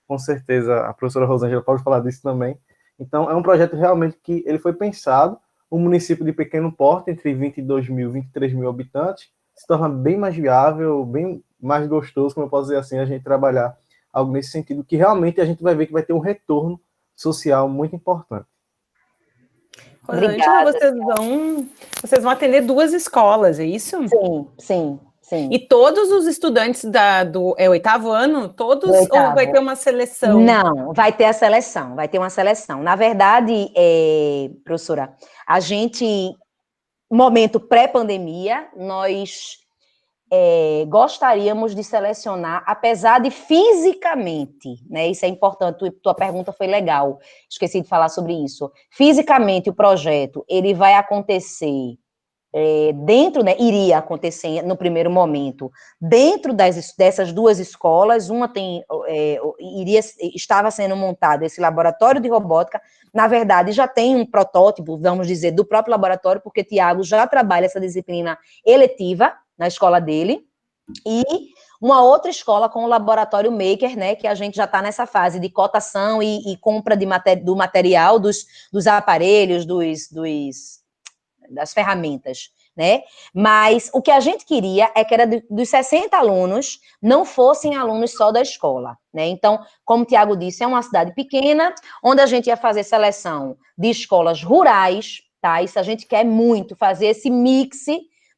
Com certeza, a professora Rosângela pode falar disso também. Então, é um projeto realmente que ele foi pensado. Um município de pequeno porte, entre 22 mil e 23 mil habitantes, se torna bem mais viável, bem mais gostoso, como eu posso dizer assim, a gente trabalhar algo nesse sentido, que realmente a gente vai ver que vai ter um retorno social muito importante. Rosângela, vocês vão atender 2 escolas, é isso? Sim. E todos os estudantes do 8º ano, todos, ou vai ter uma seleção? Não, vai ter a seleção, vai ter uma seleção. Na verdade, professora, a gente, momento pré-pandemia, nós gostaríamos de selecionar, apesar de fisicamente, né, isso é importante, tua pergunta foi legal, esqueci de falar sobre isso, fisicamente o projeto, ele vai acontecer iria acontecer no primeiro momento, dentro dessas 2 escolas, uma estava sendo montado esse laboratório de robótica, na verdade já tem um protótipo, vamos dizer, do próprio laboratório, porque Tiago já trabalha essa disciplina eletiva na escola dele, e uma outra escola com o laboratório Maker, né, que a gente já está nessa fase de cotação e compra do material, dos aparelhos, das ferramentas, né? Mas o que a gente queria é que era dos 60 alunos, não fossem alunos só da escola, né? Então, como o Tiago disse, é uma cidade pequena, onde a gente ia fazer seleção de escolas rurais, tá? Isso a gente quer muito, fazer esse mix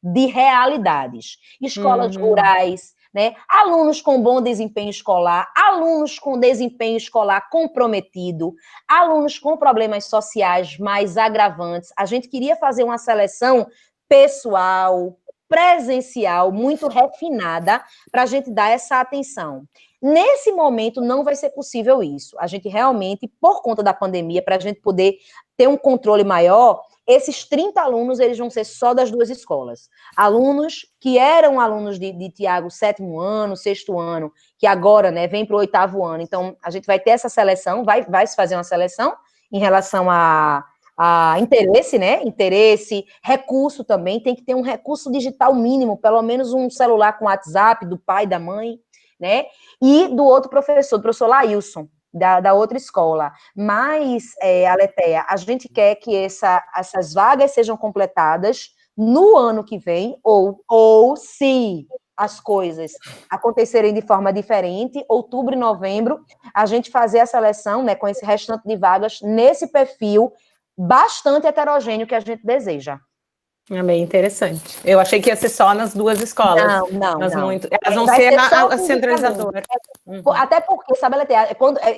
de realidades. Escolas rurais, né? Alunos com bom desempenho escolar, alunos com desempenho escolar comprometido, alunos com problemas sociais mais agravantes. A gente queria fazer uma seleção pessoal, presencial, muito refinada, para a gente dar essa atenção. Nesse momento, não vai ser possível isso. A gente realmente, por conta da pandemia, para a gente poder ter um controle maior, esses 30 alunos, eles vão ser só das 2 escolas. Alunos que eram alunos de Tiago, 7º ano, 6º ano, que agora, né, vem para o 8º ano. Então, a gente vai ter essa seleção, vai se fazer uma seleção em relação a interesse, né? Interesse, recurso também, tem que ter um recurso digital mínimo, pelo menos um celular com WhatsApp do pai, da mãe, né? E do outro professor, do professor Laílson, da outra escola. Mas, Aletheia, a gente quer que essas vagas sejam completadas no ano que vem, ou se as coisas acontecerem de forma diferente, outubro e novembro, a gente fazer a seleção, né, com esse restante de vagas nesse perfil bastante heterogêneo que a gente deseja. É bem interessante. Eu achei que ia ser só nas 2 escolas. Não. Elas vão ser a centralizadora. Até porque, sabe, Aletheia,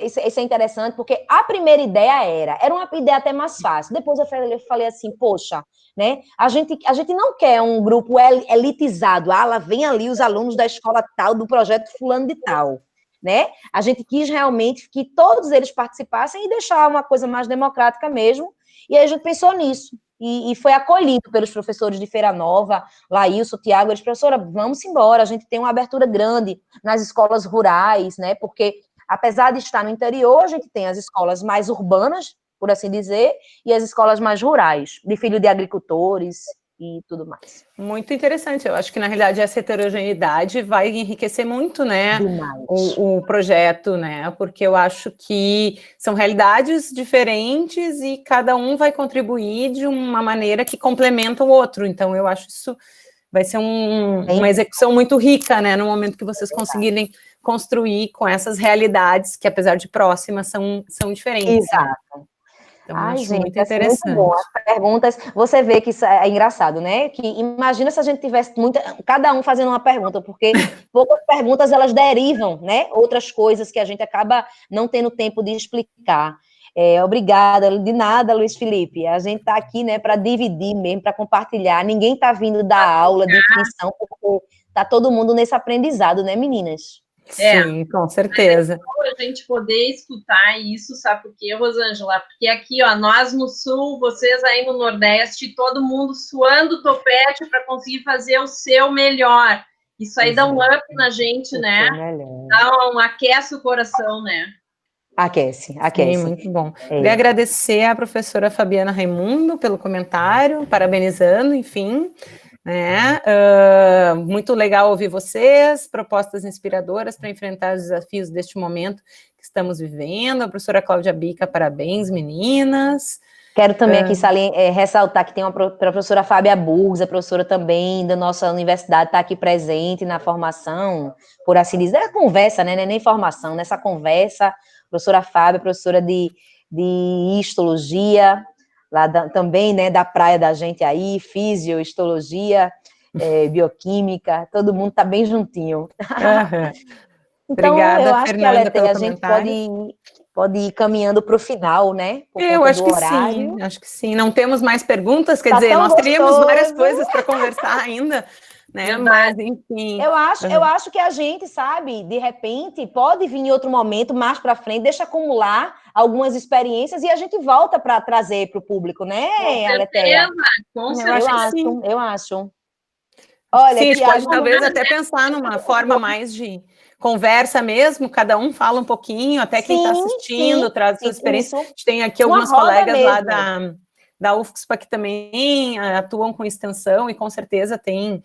isso é interessante, porque a primeira ideia era uma ideia até mais fácil. Depois eu falei assim, poxa, né? A gente não quer um grupo elitizado. Lá vem ali os alunos da escola tal, do projeto fulano de tal, né? A gente quis realmente que todos eles participassem e deixar uma coisa mais democrática mesmo. E aí a gente pensou nisso. E foi acolhido pelos professores de Feira Nova, Laílson, Tiago, eles, professora, vamos embora, a gente tem uma abertura grande nas escolas rurais, né, porque apesar de estar no interior, a gente tem as escolas mais urbanas, por assim dizer, e as escolas mais rurais, de filho de agricultores e tudo mais. Muito interessante, eu acho que na realidade essa heterogeneidade vai enriquecer muito, né, o projeto, né, porque eu acho que são realidades diferentes e cada um vai contribuir de uma maneira que complementa o outro, então eu acho isso vai ser uma execução muito rica, né, no momento que vocês conseguirem construir com essas realidades que apesar de próximas são diferentes. Exato. Então, acho gente, muito interessante. Muito bom. As perguntas, você vê que isso é engraçado, né? Que imagina se a gente tivesse cada um fazendo uma pergunta, porque poucas perguntas elas derivam, né? Outras coisas que a gente acaba não tendo tempo de explicar. Obrigada, de nada, Luiz Felipe. A gente está aqui, né, para dividir mesmo, para compartilhar. Ninguém está vindo dar aula de extensão, porque está todo mundo nesse aprendizado, né, meninas? Sim, com certeza. A gente poder escutar isso, sabe por quê, Rosângela? Porque aqui, ó, nós no Sul, vocês aí no Nordeste, todo mundo suando o topete para conseguir fazer o seu melhor. Isso aí dá um up na gente, né? Aquece o coração, né? Aquece. Sim, muito bom. Queria agradecer à professora Fabiana Raimundo pelo comentário, parabenizando, enfim, né? Muito legal ouvir vocês, propostas inspiradoras para enfrentar os desafios deste momento que estamos vivendo. A professora Cláudia Bica, parabéns, meninas. Quero também aqui ressaltar que tem a professora Fábia Burgos, a professora também da nossa universidade, está aqui presente na formação, por assim dizer, é conversa, né? Não é nem formação, nessa conversa, professora Fábia, professora de histologia, lá também, né, da praia da gente aí, físio, histologia, bioquímica, todo mundo está bem juntinho. Então, obrigada, eu acho Fernanda, que a gente pode ir caminhando para o final, né? Eu acho que sim, acho que sim. Não temos mais perguntas, quer dizer, nós teríamos várias coisas para conversar ainda, né? Mas, enfim. Eu acho que a gente, sabe, de repente, pode vir em outro momento, mais para frente, deixa acumular algumas experiências e a gente volta para trazer para o público, né, Aletheia? Com certeza. Eu acho. Olha, sim, a gente pode talvez até pensar numa forma mais de conversa mesmo, cada um fala um pouquinho, até quem está assistindo traz sua experiência. A gente tem aqui algumas colegas lá da UFSPA que também atuam com extensão e com certeza têm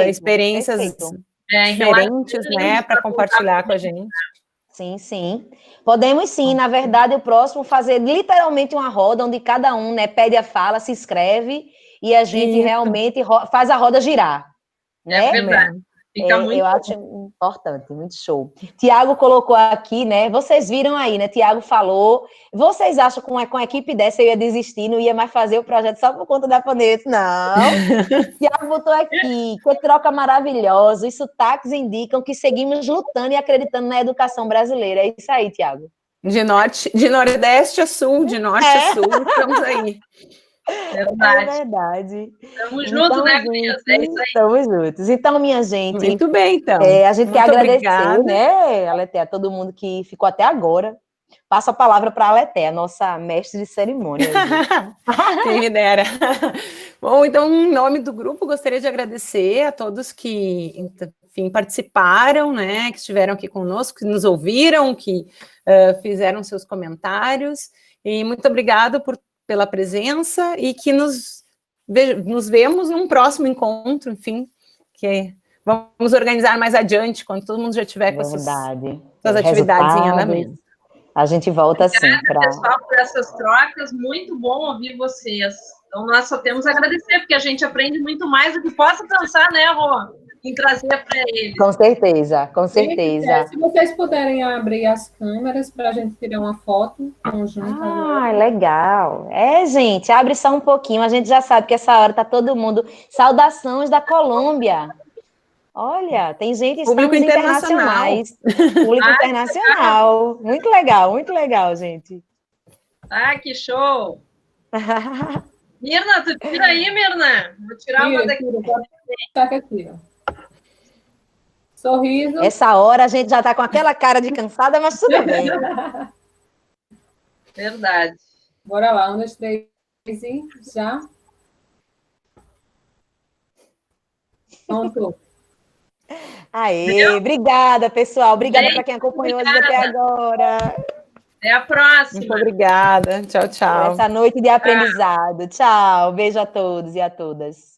experiências diferentes, né, para compartilhar com a gente. Sim. Podemos sim, na verdade, o próximo fazer literalmente uma roda onde cada um, né, pede a fala, se inscreve e a gente realmente faz a roda girar. Né? É verdade. Fica muito eu acho importante, muito show. Tiago colocou aqui, né? Vocês viram aí, né? Tiago falou. Vocês acham que com a equipe dessa eu ia desistir, não ia mais fazer o projeto só por conta da pandemia? Não. Tiago botou aqui, que troca maravilhosa. Os sotaques indicam que seguimos lutando e acreditando na educação brasileira. É isso aí, Tiago. De nordeste a sul, de norte a sul, estamos aí. verdade. É verdade. Estamos juntos, né, Cris? É isso aí. Estamos juntos. Então, minha gente, Muito bem, então. a gente quer Muito agradecer, obrigada. né, Aletheia, a todo mundo que ficou até agora. Passo a palavra para a Aletheia, nossa mestre de cerimônia. Quem me dera. Bom, então, em nome do grupo, gostaria de agradecer a todos que, enfim, participaram, né, que estiveram aqui conosco, que nos ouviram, que fizeram seus comentários, e muito obrigado pela presença, e que nos vemos num próximo encontro, enfim, que vamos organizar mais adiante, quando todo mundo já tiver com suas atividades em andamento. A gente volta assim. Obrigada, pessoal, por essas trocas. Muito bom ouvir vocês. Então, nós só temos a agradecer, porque a gente aprende muito mais do que possa pensar, né, Rô? Em trazer para eles. Com certeza, com certeza. Se vocês puderem abrir as câmeras para a gente tirar uma foto conjunta. Legal. Gente, abre só um pouquinho. A gente já sabe que essa hora tá todo mundo. Saudações da Colômbia. Olha, tem gente Público internacional. Público internacional. Muito legal, gente. Que show! Mirna, tu tira aí, Mirna. Vou tirar uma daqui. Tá aqui, ó. Sorriso. Essa hora a gente já tá com aquela cara de cansada, mas tudo bem. Verdade. Bora lá, 1, 2, 3 e já. Pronto. Obrigada, pessoal. Obrigada para quem acompanhou até agora. Até a próxima. Muito obrigada. Tchau, tchau. Essa noite de aprendizado. Tchau. Beijo a todos e a todas.